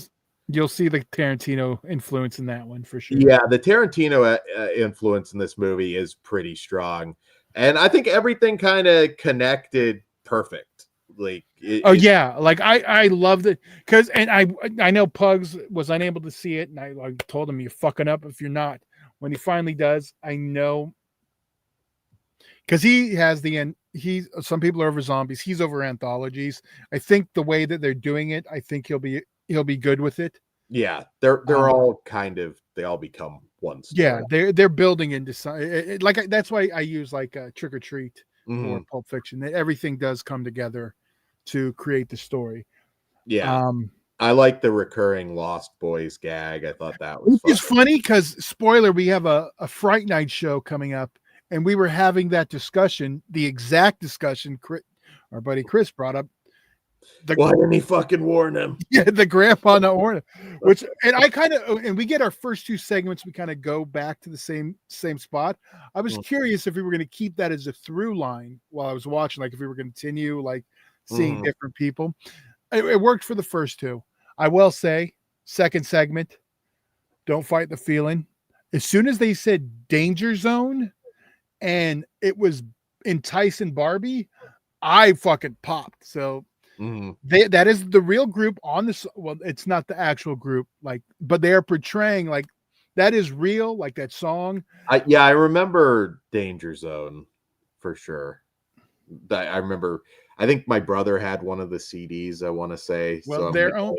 You'll see the Tarantino influence in that one for sure. Yeah, the Tarantino influence in this movie is pretty strong, and I think everything kind of connected perfect. Like, like I loved it because, and I know Pugs was unable to see it, and I told him, "You're fucking up if you're not." When he finally does, I know, because he has some people are over zombies. He's over anthologies. I think the way that they're doing it, I think he'll be good with it. Yeah, they're all kind of, they all become one story. Yeah, they're building into like that's why I use like Trick or Treat or Pulp Fiction. That everything does come together to create the story. Yeah. I like the recurring Lost Boys gag. I thought that was It's funny because, spoiler, we have a Fright Night show coming up, and we were having that discussion, the exact discussion our buddy Chris brought up. Why didn't he fucking warn him? Yeah, the grandpa not warn him. And we get our first two segments, we kind of go back to the same spot. I was curious if we were going to keep that as a through line while I was watching, like if we were going to continue like seeing different people. It worked for the first two. I will say, second segment, don't fight the feeling. As soon as they said danger zone and it was enticing Barbie, I fucking popped. So that is the real group on this. Well, it's not the actual group, like, but they are portraying like that is real, like that song. I remember Danger Zone for sure. I remember. I think my brother had one of the CDs, I want to say. Well, so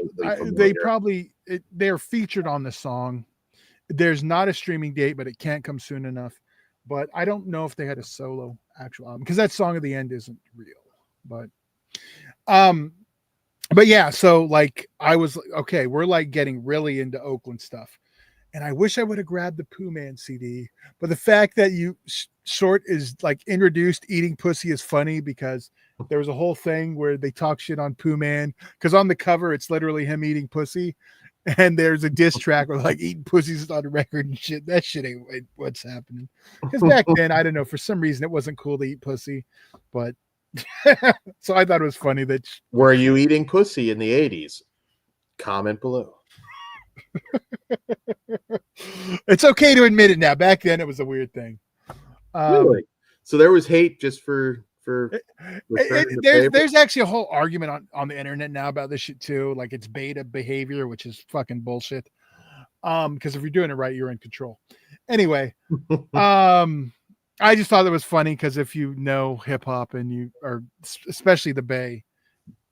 they're featured on the song. There's not a streaming date, but it can't come soon enough. But I don't know if they had a solo actual album, because that song at the end isn't real. But yeah, so like I was okay, we're like getting really into Oakland stuff. And I wish I would have grabbed the Pooh Man CD, but the fact that Short is like introduced eating pussy is funny, because there was a whole thing where they talk shit on Pooh Man, because on the cover it's literally him eating pussy, and there's a diss track where like eating pussies on the record and shit. That shit ain't what's happening. Because back then, I don't know, for some reason it wasn't cool to eat pussy, but so I thought it was funny that. Were you eating pussy in the 80s? Comment below. It's okay to admit it now. Back then it was a weird thing. Really? So there was hate just for there's actually a whole argument on the internet now about this shit too. Like it's beta behavior, which is fucking bullshit. Because if you're doing it right, you're in control. Anyway, I just thought it was funny because if you know hip hop and you are, especially the Bay,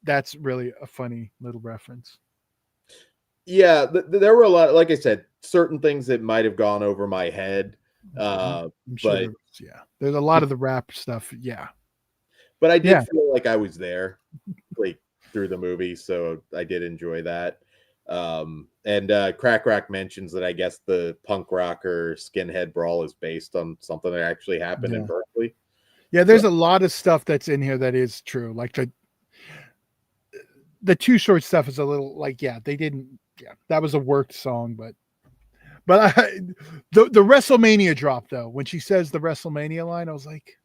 that's really a funny little reference. Yeah, there were a lot, like I said, certain things that might have gone over my head. Sure but there's a lot of the rap stuff. Yeah. But I did feel like I was there, like through the movie, so I did enjoy that. And Crack Rock mentions that I guess the punk rocker skinhead brawl is based on something that actually happened in Berkeley. Yeah, there's a lot of stuff that's in here that is true. Like the Too Short stuff is a little like, they didn't. Yeah, that was a worked song, but the WrestleMania drop though, when she says the WrestleMania line, I was like,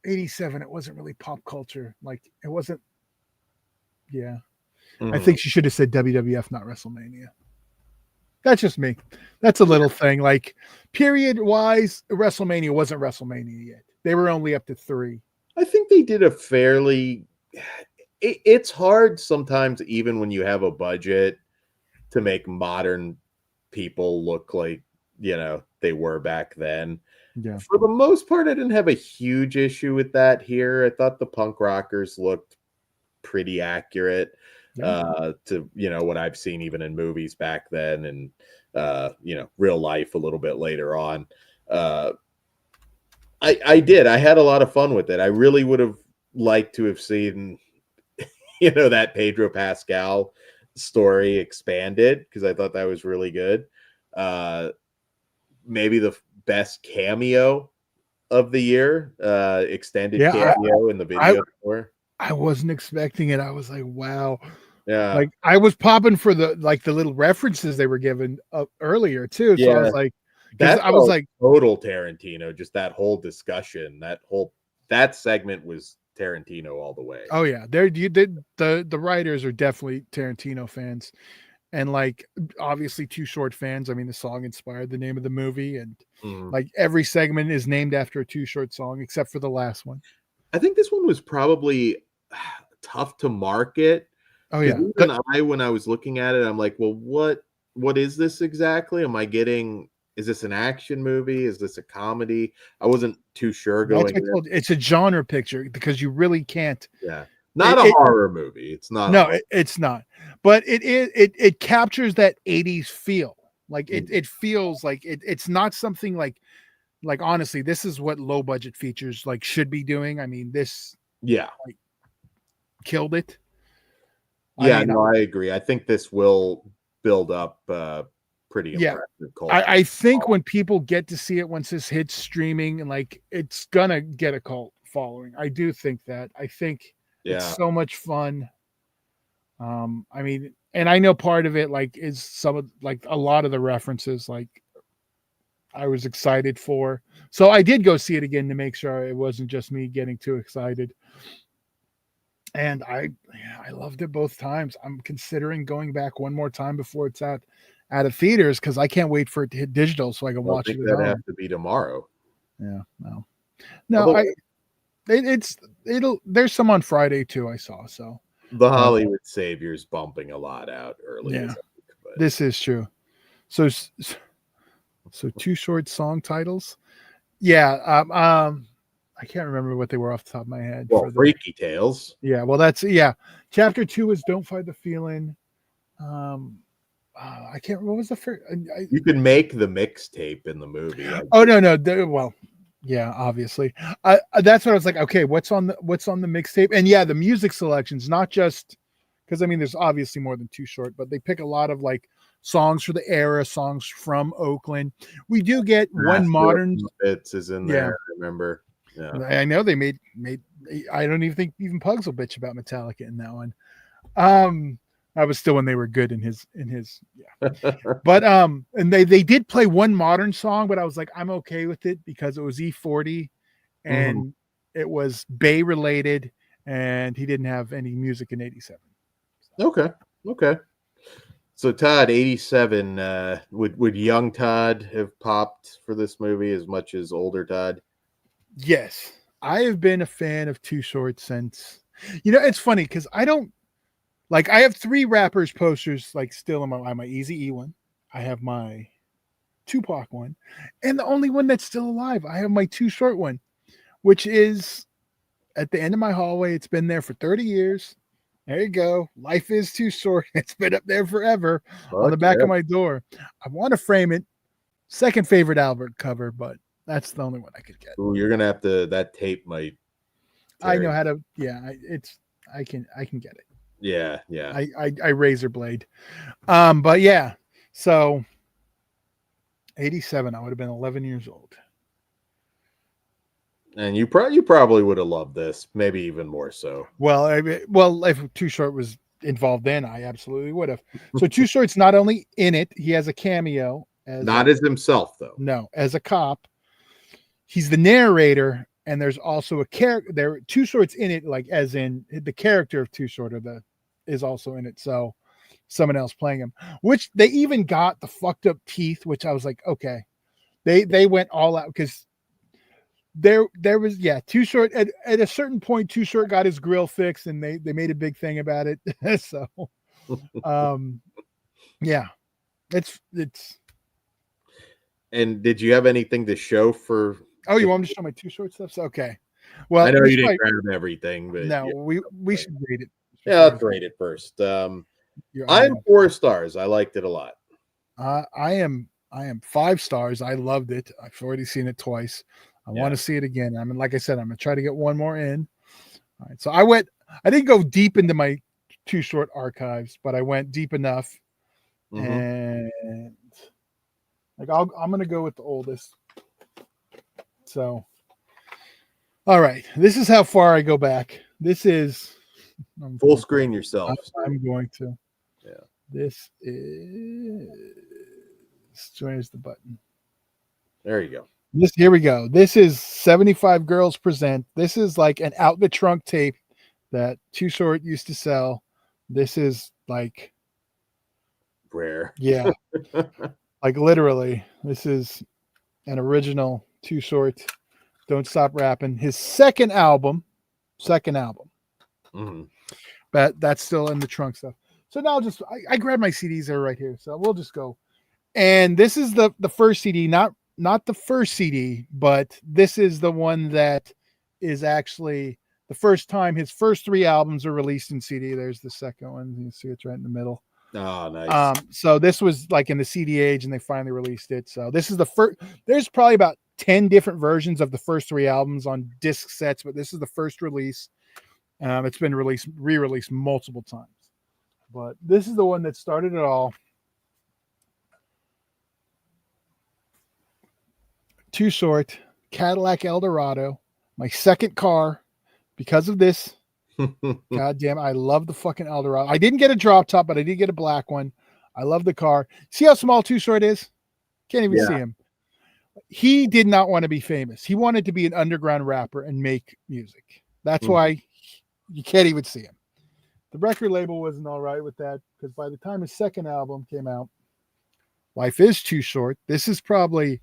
87. It wasn't really pop culture. Like it wasn't. Yeah. I think she should have said WWF, not WrestleMania. That's just me. That's a little thing. Like, period wise, WrestleMania wasn't WrestleMania yet. They were only up to 3. I think they did a fairly. It's hard sometimes, even when you have a budget, to make modern people look like they were back then. Yeah. For the most part, I didn't have a huge issue with that here. I thought the punk rockers looked pretty accurate. To what I've seen even in movies back then, and real life a little bit later on. I did. I had a lot of fun with it. I really would have liked to have seen, that Pedro Pascal story expanded, because I thought that was really good. Maybe the best cameo of the year, extended cameo in the video store. I wasn't expecting it. I was like, wow. Yeah. Like I was popping for the little references they were given earlier too. So I was like, I was like total Tarantino, just that whole discussion, that segment was Tarantino all the way. Oh yeah. The writers are definitely Tarantino fans. And like obviously Too Short fans. I mean, the song inspired the name of the movie, and like every segment is named after a Too Short song, except for the last one. I think this one was probably tough to market. Oh yeah. When I was looking at it, I'm like, well, what is this exactly? Is this an action movie? Is this a comedy? I wasn't too sure going in. It's a genre picture, because you really can't. Yeah. Not a horror movie. It's not. No, it's not. But it captures that 80s feel. Like it feels like it's not something like honestly, this is what low budget features like should be doing. I mean, this killed it. Yeah, I agree. I think this will build up pretty impressive culture. I think when people get to see it, once this hits streaming, and like it's gonna get a cult following. I do think that. I think it's so much fun. I mean, and I know part of it like is some of like a lot of the references like I was excited for. So I did go see it again to make sure it wasn't just me getting too excited. And I loved it both times. I'm considering going back one more time before it's out of theaters, because I can't wait for it to hit digital so I can watch it. That'd have to be tomorrow. Yeah, no. There's some on Friday too. I saw so. The Hollywood Savior's bumping a lot out early. Yeah, this is true. So Too Short song titles. Yeah. I can't remember what they were off the top of my head. Well, Freaky Tales. Yeah. Well, Chapter 2 is Don't Fight the Feeling. I can't. What was the first? You can make the mixtape in the movie. Oh no. Well, yeah, obviously. That's what I was like. Okay, what's on the mixtape? And yeah, the music selections, not just because I mean, there's obviously more than Too Short, but they pick a lot of like songs for the era, songs from Oakland. We do get one modern. Bits is in there. I remember. Yeah. I know they made. I don't even think even Pugs will bitch about Metallica in that one. I was still when they were good in his but and they did play one modern song, but I was like, I'm okay with it because it was E40 and it was Bay related, and he didn't have any music in 87. Okay. So Todd, 87, would young Todd have popped for this movie as much as older Todd? Yes, I have been a fan of Too Short since. It's funny because I don't like. I have 3 rappers posters like still in my Eazy-E one. I have my Tupac one, and the only one that's still alive, I have my Too Short one, which is at the end of my hallway. It's been there for 30 years. There you go. Life is too short. It's been up there forever on the back of my door. I want to frame it. Second favorite album cover, but that's the only one I could get. Ooh, you're gonna have to. That tape might. I know how to. Yeah, I can get it. Yeah. I razor blade. But yeah. So 87. I would have been 11 years old. And you probably would have loved this, maybe even more so. Well, if Too Short was involved, then I absolutely would have. So Too Short's not only in it, he has a cameo. As himself, though. No, as a cop. He's the narrator, and there's also a character. There are Too Short's in it, like as in the character of Too Short is also in it. So someone else playing him, which they even got the fucked up teeth, which I was like, okay, they went all out because. There was Too Short at a certain point. Too Short got his grill fixed, and they made a big thing about it. So, it's. And did you have anything to show for? Oh, you want me to show my Too Short stuff? So, okay. Well, I know you didn't grab everything, but no, we should rate it. Yeah, let's rate it first. I'm 4 stars. I liked it a lot. I am 5 stars. I loved it. I've already seen it twice. I want to see it again. I mean, like I said, I'm gonna try to get one more in. All right, so I didn't go deep into my Too Short archives, but I went deep enough. And like I'm gonna go with the oldest. So all right, this is how far I go back. This is full screen yourself. I'm going to. Yeah. This is where's the button? There you go. Here we go. This is 75 Girls Present. This is like an out the trunk tape that Too Short used to sell. This is like rare. Yeah. Like literally, this is an original Too Short. Don't Stop Rapping. His second album. But that's still in the trunk stuff. So now I grabbed my CDs that are right here. So we'll just go. And this is the first CD, not the first CD, but this is the one that is actually the first time his first 3 albums are released in CD. There's the second one. You see it's right in the middle. Oh, nice. So this was like in the CD age and they finally released it. So this is the first, there's probably about 10 different versions of the first 3 albums on disc sets, but this is the first release. It's been re-released multiple times, but this is the one that started it all. Too Short, Cadillac Eldorado, my second car because of this. God damn, I love the fucking Eldorado. I didn't get a drop top, but I did get a black one. I love the car. See how small Too Short is? Can't even see him. He did not want to be famous. He wanted to be an underground rapper and make music. That's why you can't even see him. The record label wasn't all right with that because by the time his second album came out, Life Is Too Short. This is probably,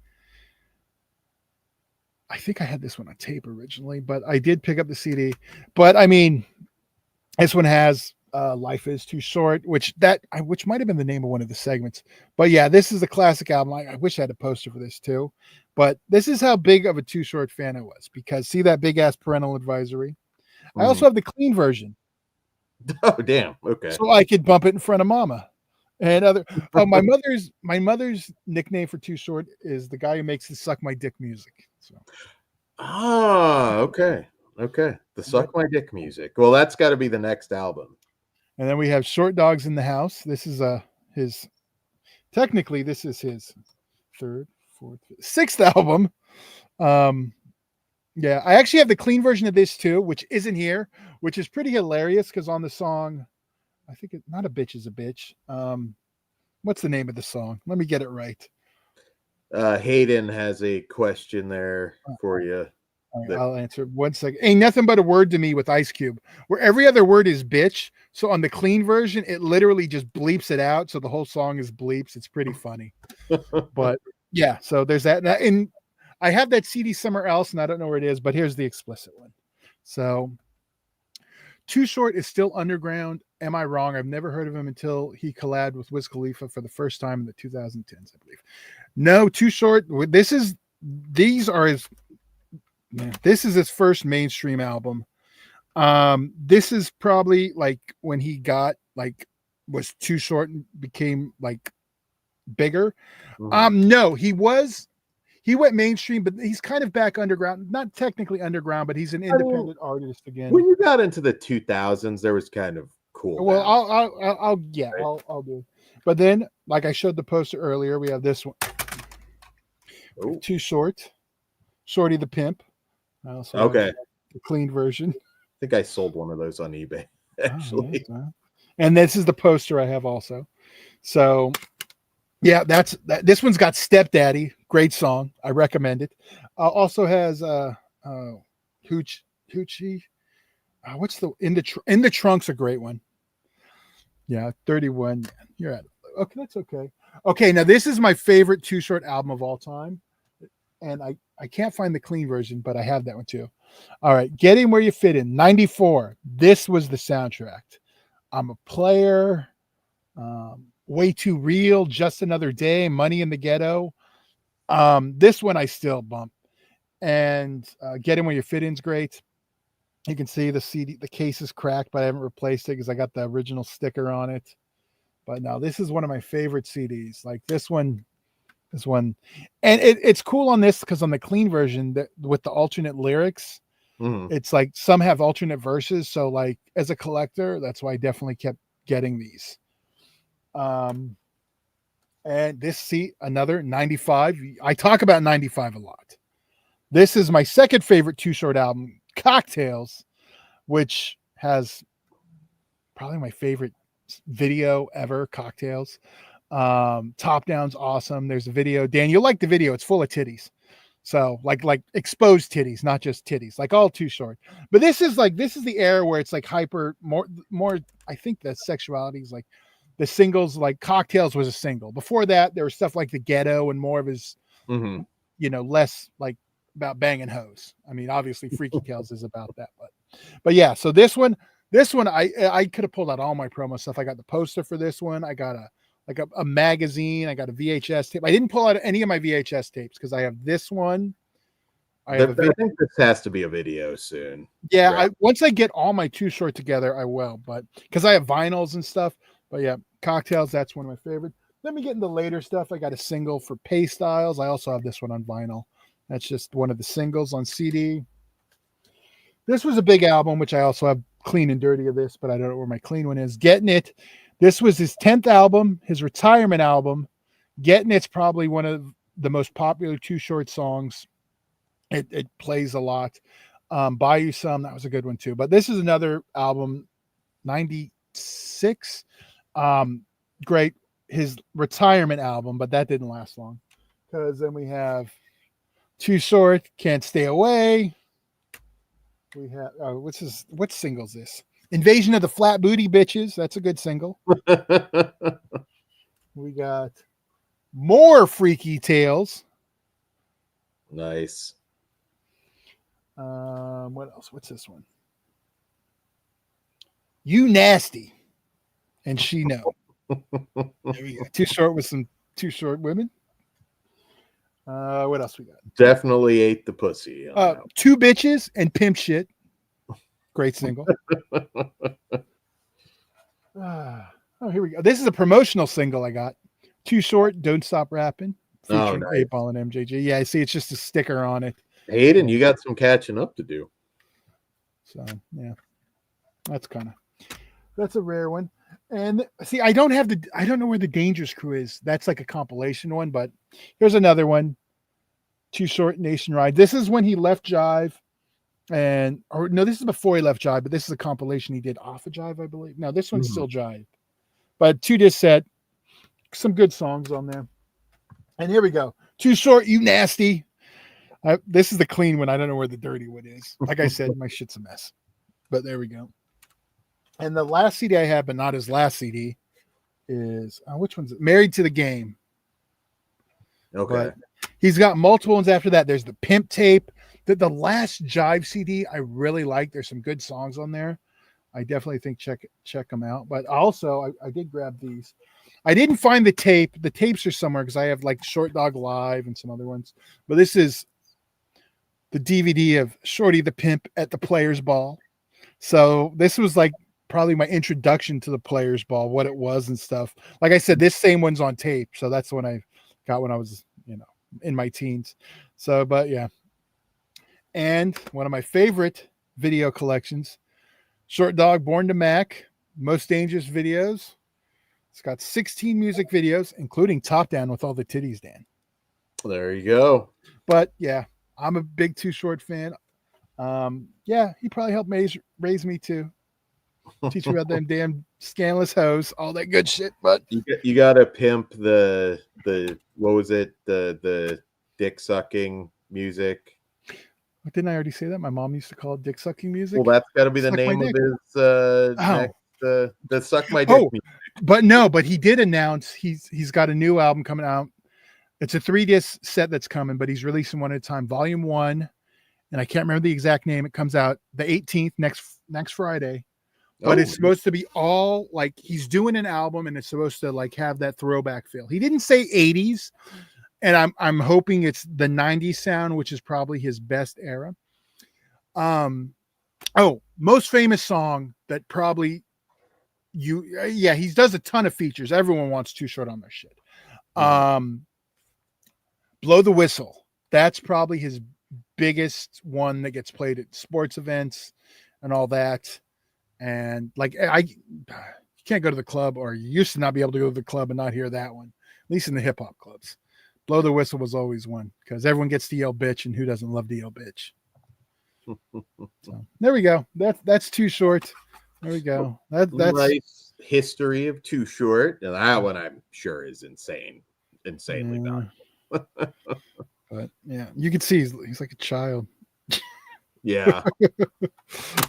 I think I had this one on tape originally, but I did pick up the CD. But I mean, this one has Life Is Too Short, which might have been the name of one of the segments. But yeah, this is a classic album. I wish I had a poster for this too. But this is how big of a Too Short fan I was, because see that big ass parental advisory? I also have the clean version. Oh, damn. Okay. So I could bump it in front of mama. And my mother's nickname for Too Short is the guy who makes the suck my dick music. So. Okay. The suck my dick music. Well, that's got to be the next album. And then we have Short Dogs in the House. This is his 3rd, 4th, 6th album. Yeah, I actually have the clean version of this too, which isn't here, which is pretty hilarious because on the song, I think it's not a bitch is a bitch. What's the name of the song? Let me get it right. Hayden has a question there for you. Right, I'll answer 1 second. Ain't nothing but a word to me with Ice Cube, where every other word is bitch. So on the clean version, it literally just bleeps it out. So the whole song is bleeps. It's pretty funny. But yeah, so there's that. And I have that CD somewhere else, and I don't know where it is, but here's the explicit one. So Too Short is still underground. Am I wrong? I've never heard of him until he collabed with Wiz Khalifa for the first time in the 2010s, I believe. No, Too Short. This is his first mainstream album. This is probably like when he was Too Short and became like bigger. No, he went mainstream, but he's kind of back underground. Not technically underground, but he's an independent artist again. When you got into the 2000s, there was kind of cool. Well, I'll do it. But then, like I showed the poster earlier, we have this one. Too Short, Shorty the Pimp. Okay. The clean version. I think I sold one of those on eBay, actually. Oh, yes, and this is the poster I have also. So yeah, this one's got Stepdaddy. Great song. I recommend it. Also has Hoochie. What's the In the Trunk's a great one. Yeah, 31. You're at it. Okay, that's okay. Okay, now this is my favorite Too Short album of all time. And I can't find the clean version, but I have that one too. All right, Get In Where You Fit In, 94. This was the soundtrack. I'm a Player, Way Too Real, Just Another Day, Money in the Ghetto. This one I still bump. And Get In Where You Fit In's great. You can see the CD, the case is cracked, but I haven't replaced it because I got the original sticker on it. But no, this is one of my favorite CDs. Like this one, This one, and it's cool on this because on the clean version that with the alternate lyrics, it's like some have alternate verses. So like as a collector, that's why I definitely kept getting these. And this, see, another 95. I talk about 95 a lot. This is my second favorite Too Short album, Cocktails, which has probably my favorite video ever, Cocktails. Top down's awesome. There's a video. Dan, you'll like the video. It's full of titties. So like exposed titties, not just titties, like all Too Short. But this is the era where it's like hyper more. I think that sexuality is like the singles, like Cocktails was a single. Before that, there was stuff like The Ghetto and more of his, less like about banging hoes. I mean, obviously Freaky Tales is about that, but yeah. So this one, I could have pulled out all my promo stuff. I got the poster for this one. I got a magazine. I got a VHS tape. I didn't pull out any of my VHS tapes because I have this one. I think this has to be a video soon. Yeah, right. Once I get all my Too Short together, I will. But because I have vinyls and stuff. But yeah, Cocktails, that's one of my favorites. Let me get into later stuff. I got a single for Pay Styles. I also have this one on vinyl. That's just one of the singles on CD. This was a big album, which I also have clean and dirty of this, but I don't know where my clean one is. Getting It. This was his 10th album, his retirement album. Getting It's probably one of the most popular Too Short songs. It plays a lot. Buy You Some, that was a good one too. But this is another album, 96. Great. His retirement album, but that didn't last long. Because then we have Too Short, Can't Stay Away. We have what single's this? Invasion of the Flat Booty Bitches. That's a good single. We got more Freaky Tales. Nice. What else? What's this one? You Nasty. And She Know. There we go. Too Short with some Too Short women. What else we got? Definitely ate the pussy. Two Bitches and Pimp Shit. Great single. Here we go. This is a promotional single I got. Too Short, Don't Stop Rapping. Featuring nice. 8Ball and MJG. Yeah, I see it's just a sticker on it. Hayden, you got some catching up to do. So yeah. That's a rare one. And see, I don't know where the Dangerous Crew is. That's like a compilation one, but here's another one. Too Short, Nationwide. This is when he left Jive. This is before he left Jive, but this is a compilation he did off of Jive, I believe. No, this one's still Jive. But 2-disc set, some good songs on there. And here we go. Too Short, You Nasty. This is the clean one. I don't know where the dirty one is. Like I said, my shit's a mess. But there we go. And the last CD I have, but not his last CD, is which one's it? Married to the Game. Okay. But he's got multiple ones after that. There's the Pimp Tape. The last Jive CD I really like. There's some good songs on there. I definitely think check them out. But also, I did grab these. I didn't find the tape. The tapes are somewhere because I have like Short Dog Live and some other ones. But this is the DVD of Shorty the Pimp at the Players Ball. So this was like probably my introduction to the Players Ball, what it was and stuff. Like I said, this same one's on tape. So that's when I got when I was, in my teens. So, but yeah. And one of my favorite video collections, Short Dog Born to Mac, Most Dangerous Videos. It's got 16 music videos, including Top Down with all the titties, Dan. There you go. But yeah, I'm a big Too Short fan. Yeah, he probably helped raise me too. Teach me about them damn scandalous hoes, all that good shit. But you gotta pimp the what was it? The dick sucking music. Didn't I already say that? My mom used to call it dick sucking music. Well, that's got to be the name of his next, the Suck My Dick music. But he did announce he's got a new album coming out. It's a 3-disc set that's coming, but he's releasing one at a time. Volume 1, and I can't remember the exact name. It comes out the 18th next Friday. But it's supposed to be all like he's doing an album, and it's supposed to like have that throwback feel. He didn't say 80s. And I'm hoping it's the 90s sound, which is probably his best era. Most famous song that probably he does a ton of features. Everyone wants Too Short on their shit. Blow the Whistle. That's probably his biggest one that gets played at sports events and all that. And like you can't go to the club, or you used to not be able to go to the club and not hear that one, at least in the hip hop clubs. Blow the Whistle was always one because everyone gets to yell bitch, and who doesn't love to yell bitch? So there we go. That's Too Short. There we go. That's nice history of Too Short. And that one I'm sure is insanely valuable. But yeah, you can see he's like a child. Yeah.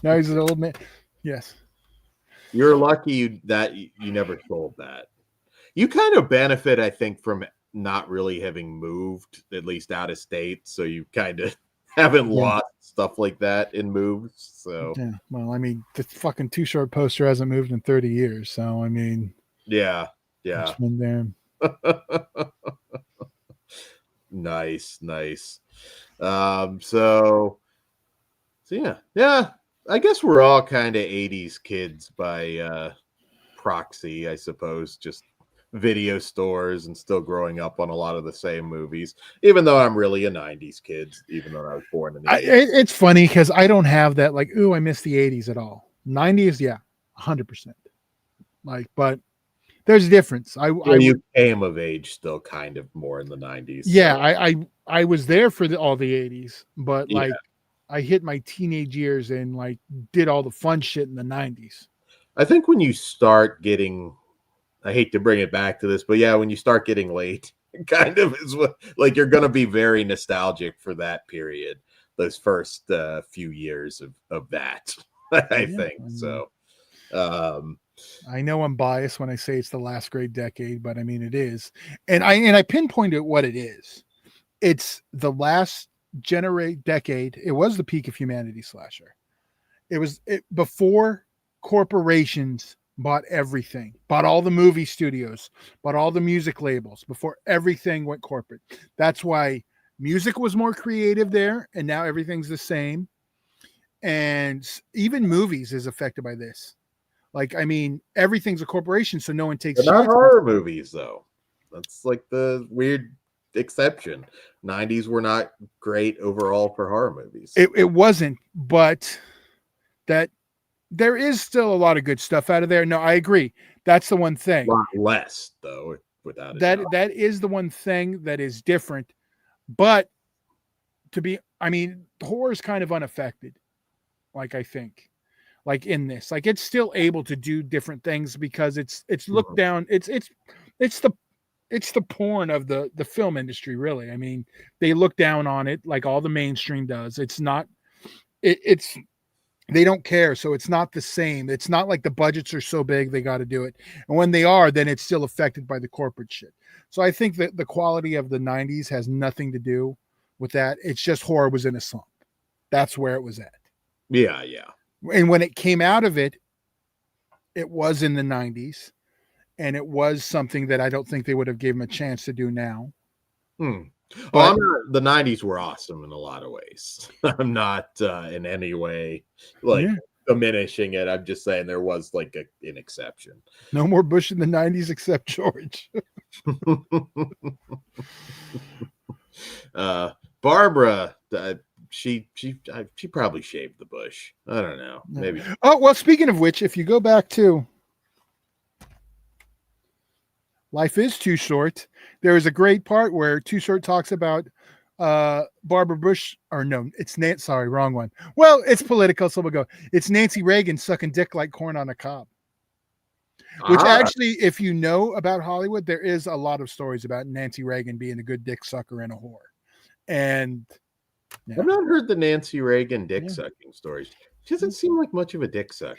Now he's an old man. Yes. You're lucky that you never sold that. You kind of benefit, I think, from not really having moved, at least out of state. So you kind of haven't lost stuff like that in moves. So yeah. Well, I mean, the fucking Too Short poster hasn't moved in 30 years. So I mean, yeah. It's been there. Nice. So yeah. I guess we're all kind of 80s kids by proxy, I suppose, just video stores and still growing up on a lot of the same movies, even though I'm really a 90s kid, even though I was born in the 80s. It's funny because I don't have that like, ooh, I miss the 80s at all. 90s, yeah, 100%. Like, but there's a difference. You came of age still kind of more in the 90s. Yeah, so. I was there for all the 80s, but like I hit my teenage years and like did all the fun shit in the 90s. I think when you start getting, I hate to bring it back to this, but yeah, when you start getting late, it kind of is what, like, you're going to be very nostalgic for that period, those first few years of that, I think. So, I know I'm biased when I say it's the last great decade, but I mean, it is. And I pinpointed what it is. It's the last decade. It was the peak of humanity slasher. It was before corporations bought everything, bought all the movie studios, bought all the music labels, before everything went corporate. That's why music was more creative there, and now everything's the same. And even movies is affected by this. Like, I mean, everything's a corporation, so no one takes. Not horror movies, though. That's like the weird exception. 90s were not great overall for horror movies. It wasn't, but that there is still a lot of good stuff out of there. No, I agree. That's the one thing. A lot less, though, without it. That is the one thing that is different. But horror is kind of unaffected. Like, I think, like in this, like it's still able to do different things because it's looked down. It's the porn of the film industry, really. I mean, they look down on it like all the mainstream does. It's not. They don't care, so it's not the same. It's not like the budgets are so big they got to do it, and when they are, then it's still affected by the corporate shit. So I think that the quality of the 90s has nothing to do with that. It's just horror was in a slump. That's where it was at. Yeah. And when it came out of it, it was in the 90s, and it was something that I don't think they would have given a chance to do now. Well, the 90s were awesome in a lot of ways. I'm not in any way diminishing it. I'm just saying there was like an exception. No more Bush in the 90s except George. Barbara, she probably shaved the bush. I don't know. Maybe. Oh, well, speaking of which, if you go back to Life is Too Short, there is a great part where Too Short talks about Barbara Bush, or no, it's Nancy. Sorry, wrong one. Well, it's political, so we'll go. It's Nancy Reagan sucking dick like corn on a cob. Which actually, if you know about Hollywood, there is a lot of stories about Nancy Reagan being a good dick sucker and a whore. And I've not heard the Nancy Reagan dick sucking stories. She doesn't seem like much of a dick sucker.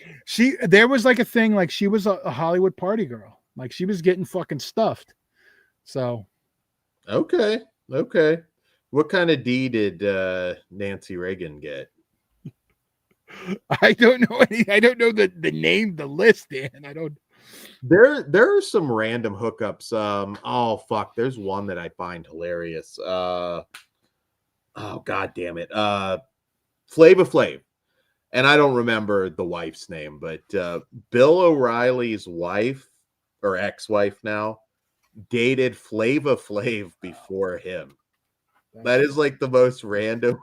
There was like a thing, like she was a Hollywood party girl. Like she was getting fucking stuffed. So, okay. What kind of D did Nancy Reagan get? I don't know I don't know the name, the list, Dan. I don't. There are some random hookups. Oh fuck, there's one that I find hilarious. Oh god damn it. Flava Flav. And I don't remember the wife's name, but Bill O'Reilly's wife, or ex-wife now, dated Flava Flav before him. That is like the most random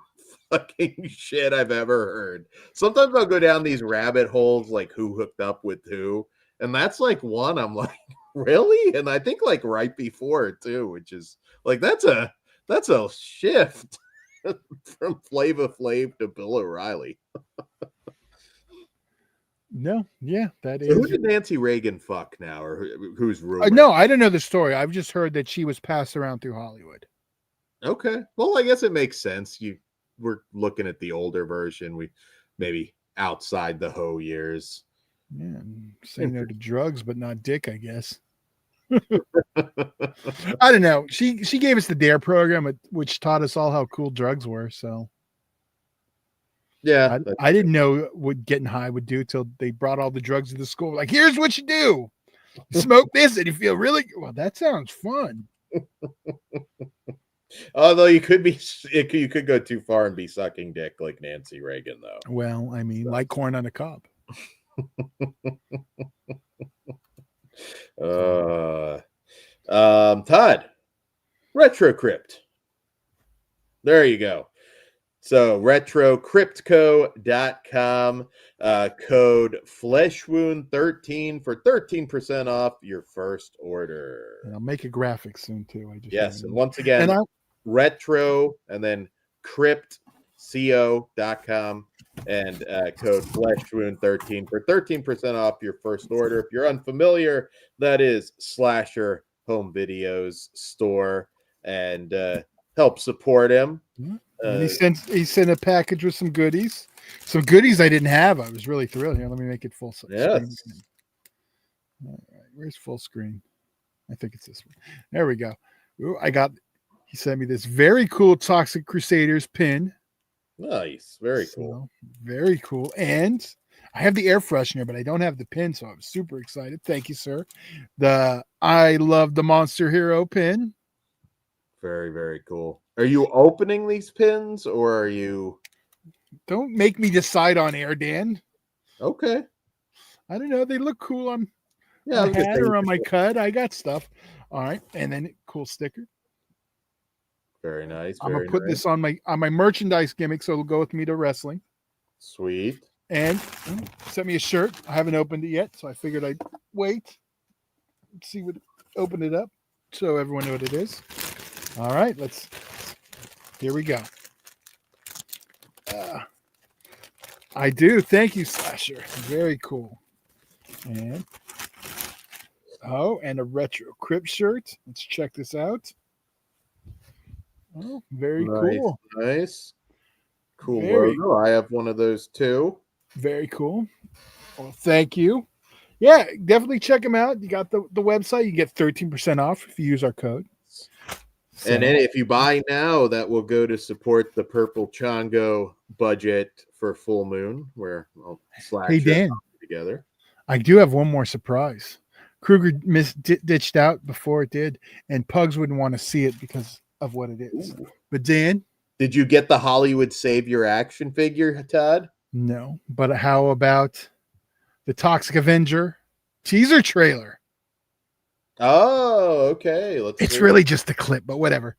fucking shit I've ever heard. Sometimes I'll go down these rabbit holes, like who hooked up with who, and that's like one. I'm like, really? And I think like right before it too, which is like that's a shift from Flava Flav to Bill O'Reilly. No, yeah, that so is. Who did Nancy Reagan fuck now, or who's rumored? No, I don't know the story. I've just heard that she was passed around through Hollywood. Okay, well, I guess it makes sense. We're looking at the older version. We maybe outside the Ho years. Yeah, say no to drugs, but not dick, I guess. I don't know. She gave us the DARE program, which taught us all how cool drugs were. So yeah, I didn't know what getting high would do till they brought all the drugs to the school. Like, here's what you do: you smoke this, and you feel really well. That sounds fun. Although you could go too far and be sucking dick like Nancy Reagan, though. Well, I mean, like corn on the cob. Todd, RetroCrypt. There you go. So retrocryptco.com, code FleshWound13 for 13% off your first order. And I'll make a graphic soon too. Yes, and once again, retro and then cryptco.com and code FleshWound13 for 13% off your first order. If you're unfamiliar, that is Slasher Home Videos store, and help support him. And he sent a package with some goodies I didn't have. I was really thrilled. Here, let me make it full screen. Yes. All right, where's full screen? I think it's this one. There we go. Ooh, he sent me this very cool Toxic Crusaders pin. Nice, very cool. Very cool. And I have the air freshener, but I don't have the pin, so I'm super excited. Thank you, sir. The I Love the Monster Hero pin. Very, very cool. Are you opening these pins, or are you? Don't make me decide on air, Dan. Okay. I don't know. They look cool on my hat or on my cut. I got stuff. All right, and then cool sticker. Very nice. I'm gonna put this on my merchandise gimmick, so it'll go with me to wrestling. Sweet. And sent me a shirt. I haven't opened it yet, so I figured I'd wait. Open it up so everyone know what it is. All right, here we go. I do. Thank you, Slasher. Very cool. And a Retro Crypt shirt. Let's check this out. Oh, very cool. Nice. Cool logo. I have one of those too. Very cool. Well, thank you. Yeah, definitely check them out. You got the website. You get 13% off if you use our code. So. And then if you buy now, that will go to support the Purple Chongo budget for Full Moon, where I'll slash Dan, together. I do have one more surprise. Kruger ditched out before it did, and Pugs wouldn't want to see it because of what it is. Ooh. But Dan, did you get the Hollywood Savior action figure, Todd? No, but how about the Toxic Avenger teaser trailer? Oh, okay. It's really just a clip, but whatever.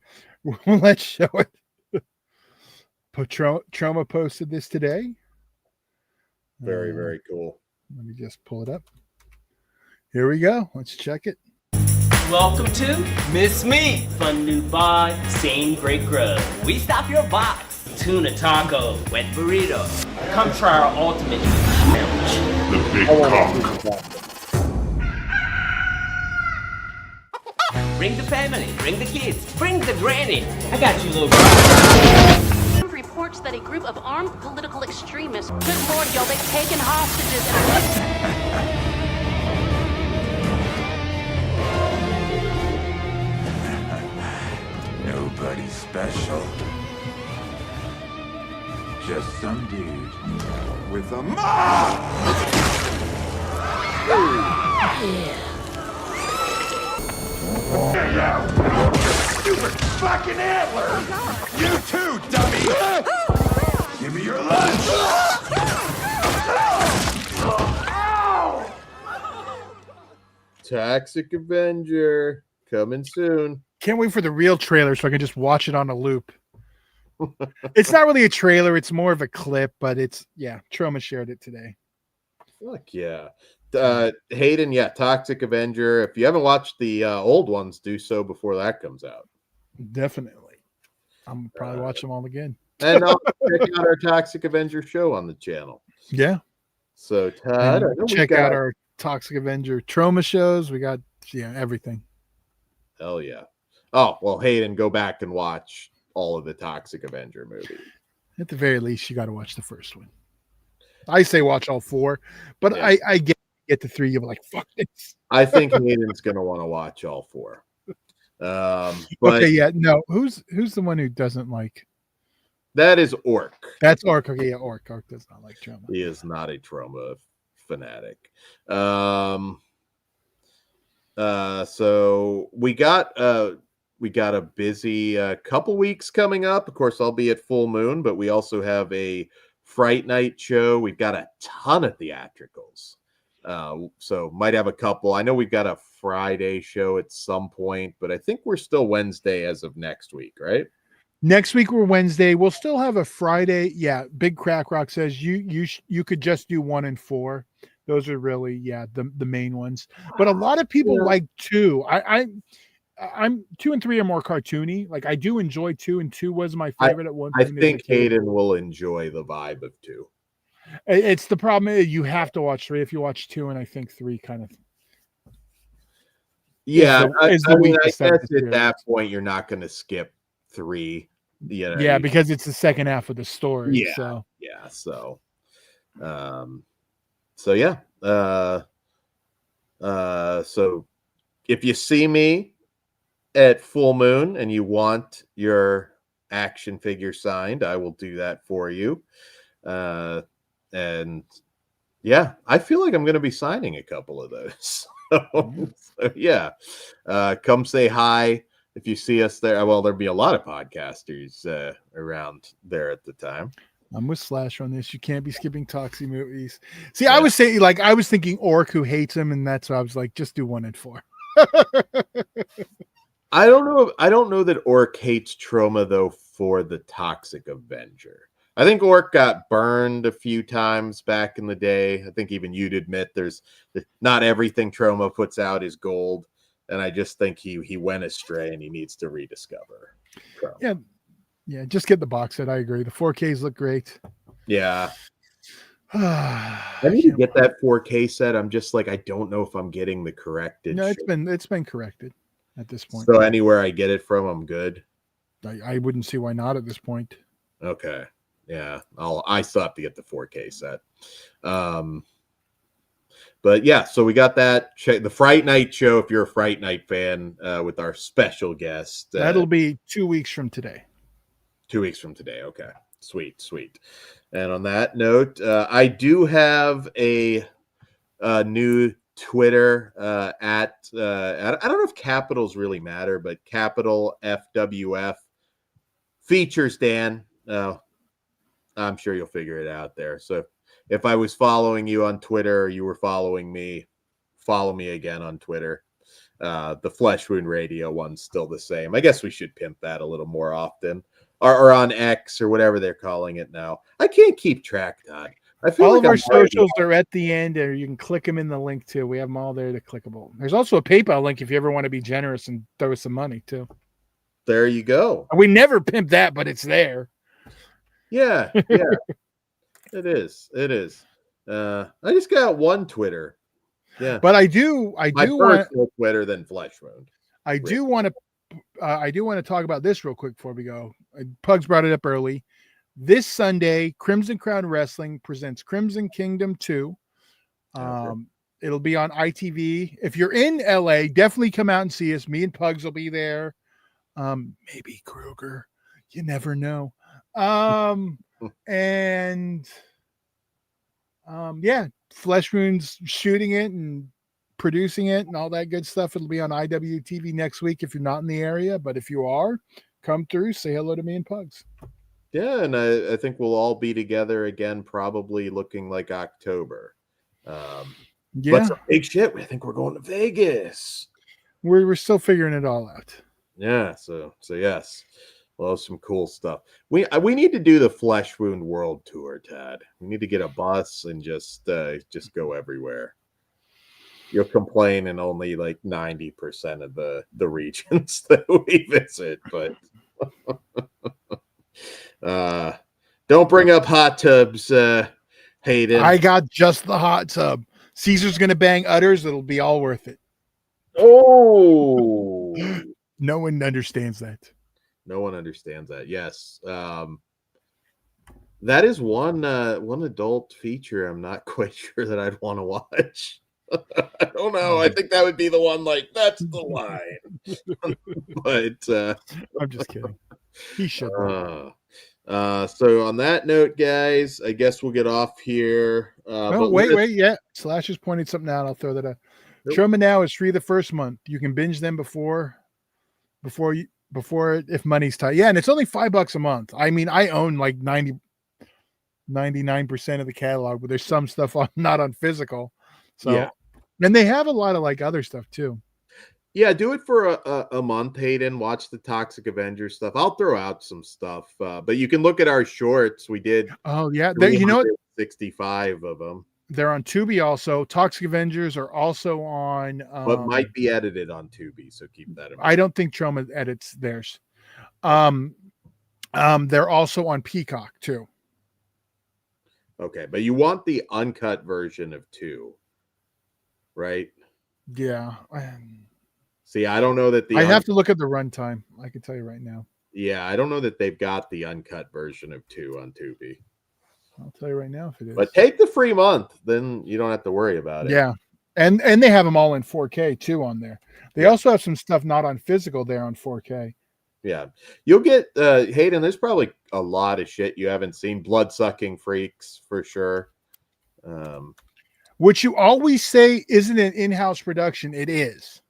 Let's show it. Trauma posted this today. Very, very cool. Let me just pull it up. Here we go. Let's check it. Welcome to Miss Me, fun new buy, same great grub. We stop your box. Tuna taco, wet burrito. Come try our ultimate sandwich. The big cock. Bring the family, bring the kids, bring the granny. I got you, little bro. Reports that a group of armed political extremists, good lord, y'all, they've taken hostages and Nobody special. Just some dude with a mop! Stupid fucking antler! You too, dummy! Give me your lunch! Toxic Avenger coming soon. Can't wait for the real trailer so I can just watch it on a loop. It's not really a trailer, it's more of a clip, but it's Troma shared it today. Fuck yeah. Hayden, Toxic Avenger. If you haven't watched the old ones, do so before that comes out. Definitely. I'm probably watch them all again. And I'll check out our Toxic Avenger show on the channel. Yeah. So Todd, check out our Toxic Avenger Troma shows. We got everything. Hell yeah. Oh, well, Hayden, go back and watch all of the Toxic Avenger movies. At the very least, you got to watch the first one. I say watch all 4, but I get the 3. You're like, fuck this. I think Hayden's going to want to watch all 4. But okay, no. Who's the one who doesn't like? That is Orc. That's Orc. Okay, Orc. Orc does not like Troma. He is not a Troma fanatic. So we got a busy couple weeks coming up. Of course, I'll be at Full Moon, but we also have a Fright Night show. We've got a ton of theatricals. So might have a couple. I know we've got a Friday show at some point, but I think we're still Wednesday as of next week, right? Next week we're Wednesday. We'll still have a Friday. Yeah, Big Crack Rock says you could just do 1 and 4. Those are really the main ones. But a lot of people like 2. I'm 2 and 3 are more cartoony. Like I do enjoy 2, and 2 was my favorite at one point. I think Hayden will enjoy the vibe of 2. It's the problem. You have to watch 3 if you watch 2, and I think 3 kind of. Yeah, I guess at that point you're not going to skip 3. Yeah, because it's the second half of the story. Yeah, so if you see me at Full Moon and you want your action figure signed, I will do that for you. And I feel like I'm going to be signing a couple of those. Come say hi if you see us there. Well, there'll be a lot of podcasters around there at the time. I'm with Slash on this. You can't be skipping Toxie movies. See, I was saying, like, I was thinking Orc who hates him, and that's why I was like, just do 1 and 4. I don't know that Orc hates Troma though for the Toxic Avenger. I think Orc got burned a few times back in the day. I think even you'd admit there's not everything Troma puts out is gold, and I just think he went astray and he needs to rediscover Troma. Yeah, just get the box set. I agree. The 4Ks look great. Yeah. I need to get that 4K set. I'm just like, I don't know if I'm getting the corrected. No, it's been corrected at this point. So anywhere I get it from, I'm good. I wouldn't see why not at this point. Okay. Yeah. I still have to get the 4K set. But yeah, so we got that. Check the Fright Night show if you're a Fright Night fan with our special guest. That'll be 2 weeks from today. 2 weeks from today. Okay. Sweet. And on that note, I do have a new Twitter at I don't know if capitals really matter, but capital FWF features Dan. I'm sure you'll figure it out there. So if I was following you on Twitter or you were following me, follow me again on Twitter. The Flesh Wound Radio one's still the same. I guess we should pimp that a little more often. Or on X or whatever they're calling it now. I can't keep track, Todd. I feel all like of our socials are at the end, or you can click them in the link too. We have them all there. They're clickable. There's also a PayPal link if you ever want to be generous and throw us some money too. There you go. We never pimp that, but it's there. Yeah. It is. I just got one Twitter. Yeah, but I do want Twitter than Flesh Wound. I do want to talk about this real quick before we go. Pugs brought it up early. This Sunday, Crimson Crown Wrestling presents Crimson Kingdom 2. It'll be on ITV. If you're in LA, definitely come out and see us. Me and Pugs will be there. Maybe Kruger. You never know. Flesh Wound's shooting it and producing it and all that good stuff. It'll be on IWTV next week if you're not in the area, but if you are, come through, say hello to me and Pugs. Yeah, and I think we'll all be together again, probably looking like October. But some big shit. I think we're going to Vegas. We're still figuring it all out. Yeah, so yes. Well, some cool stuff. We need to do the Flesh Wound World Tour, Tad. We need to get a bus and just go everywhere. You'll complain in only like 90% of the regions that we visit, but don't bring up hot tubs, Hayden. I got just the hot tub. Caesar's gonna bang udders. It'll be all worth it. Oh, no one understands that. No one understands that. Yes. That is one adult feature I'm not quite sure that I'd want to watch. I don't know. I think that would be the one, like, that's the line. But I'm just kidding. He should. So on that note, guys, I guess we'll get off here. But wait. Yeah. Slash is pointing something out. I'll throw that out. Nope. Troma Now is free the first month. You can binge them before if money's tight. Yeah, and it's only $5 a month. I mean, I own like 99% of the catalog, but there's some stuff not on physical. So yeah. And they have a lot of like other stuff too. Yeah, do it for a month, Hayden. Watch the Toxic Avenger stuff. I'll throw out some stuff, but you can look at our shorts. We did. Oh yeah, you know what? 65 of them. They're on Tubi also. Toxic Avengers are also on. But might be edited on Tubi, so keep that in mind. I don't think Troma edits theirs. They're also on Peacock too. Okay, but you want the uncut version of 2, right? Yeah. See, I don't know that I have to look at the runtime. I can tell you right now. Yeah, I don't know that they've got the uncut version of 2 on Tubi. I'll tell you right now if it is. But take the free month, then you don't have to worry about it. Yeah, and they have them all in 4K too on there. They also have some stuff not on physical there on 4K. Yeah, you'll get Hayden. There's probably a lot of shit you haven't seen. Blood-sucking freaks for sure. Which you always say isn't an in-house production. It is.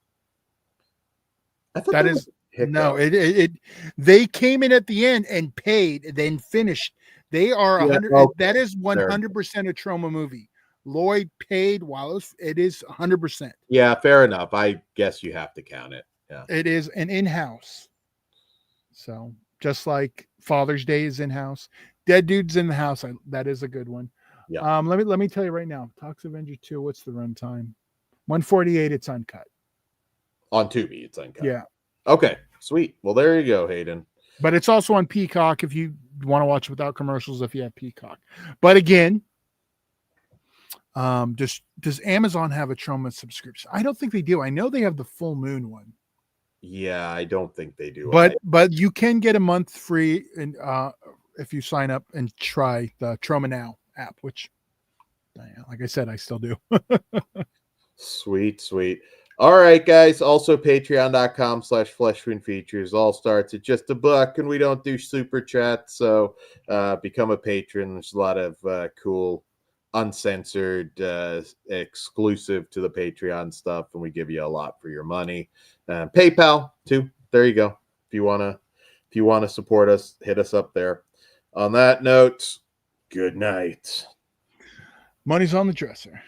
I thought that is no. It they came in at the end and paid, then finished. They are 100. Okay. That is 100% a Troma movie. Lloyd paid while it is 100%. Yeah, fair enough. I guess you have to count it. Yeah, it is an in-house. So just like Father's Day is in-house, Dead Dude's in the house. That is a good one. Yeah. Let me tell you right now. Toxic Avenger 2. What's the runtime? 148. It's uncut. On Tubi, it's uncut. Yeah. Okay. Sweet. Well, there you go, Hayden. But it's also on Peacock if you want to watch it without commercials. If you have Peacock, but again, does Amazon have a Troma subscription? I don't think they do. I know they have the Full Moon one. Yeah, I don't think they do. But you can get a month free and if you sign up and try the Troma Now app, which, like I said, I still do. Sweet. All right, guys. Also, patreon.com/fleshwoundfeatures. All starts at just $1, and we don't do super chat. So become a patron. There's a lot of cool, uncensored, exclusive to the Patreon stuff, and we give you a lot for your money. PayPal too. There you go. If you wanna support us, hit us up there. On that note, good night. Money's on the dresser.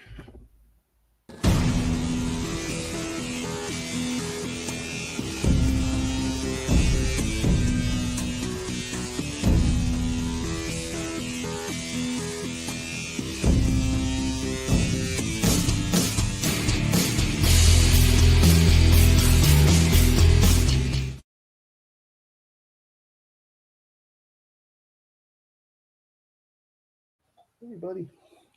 Hey, buddy.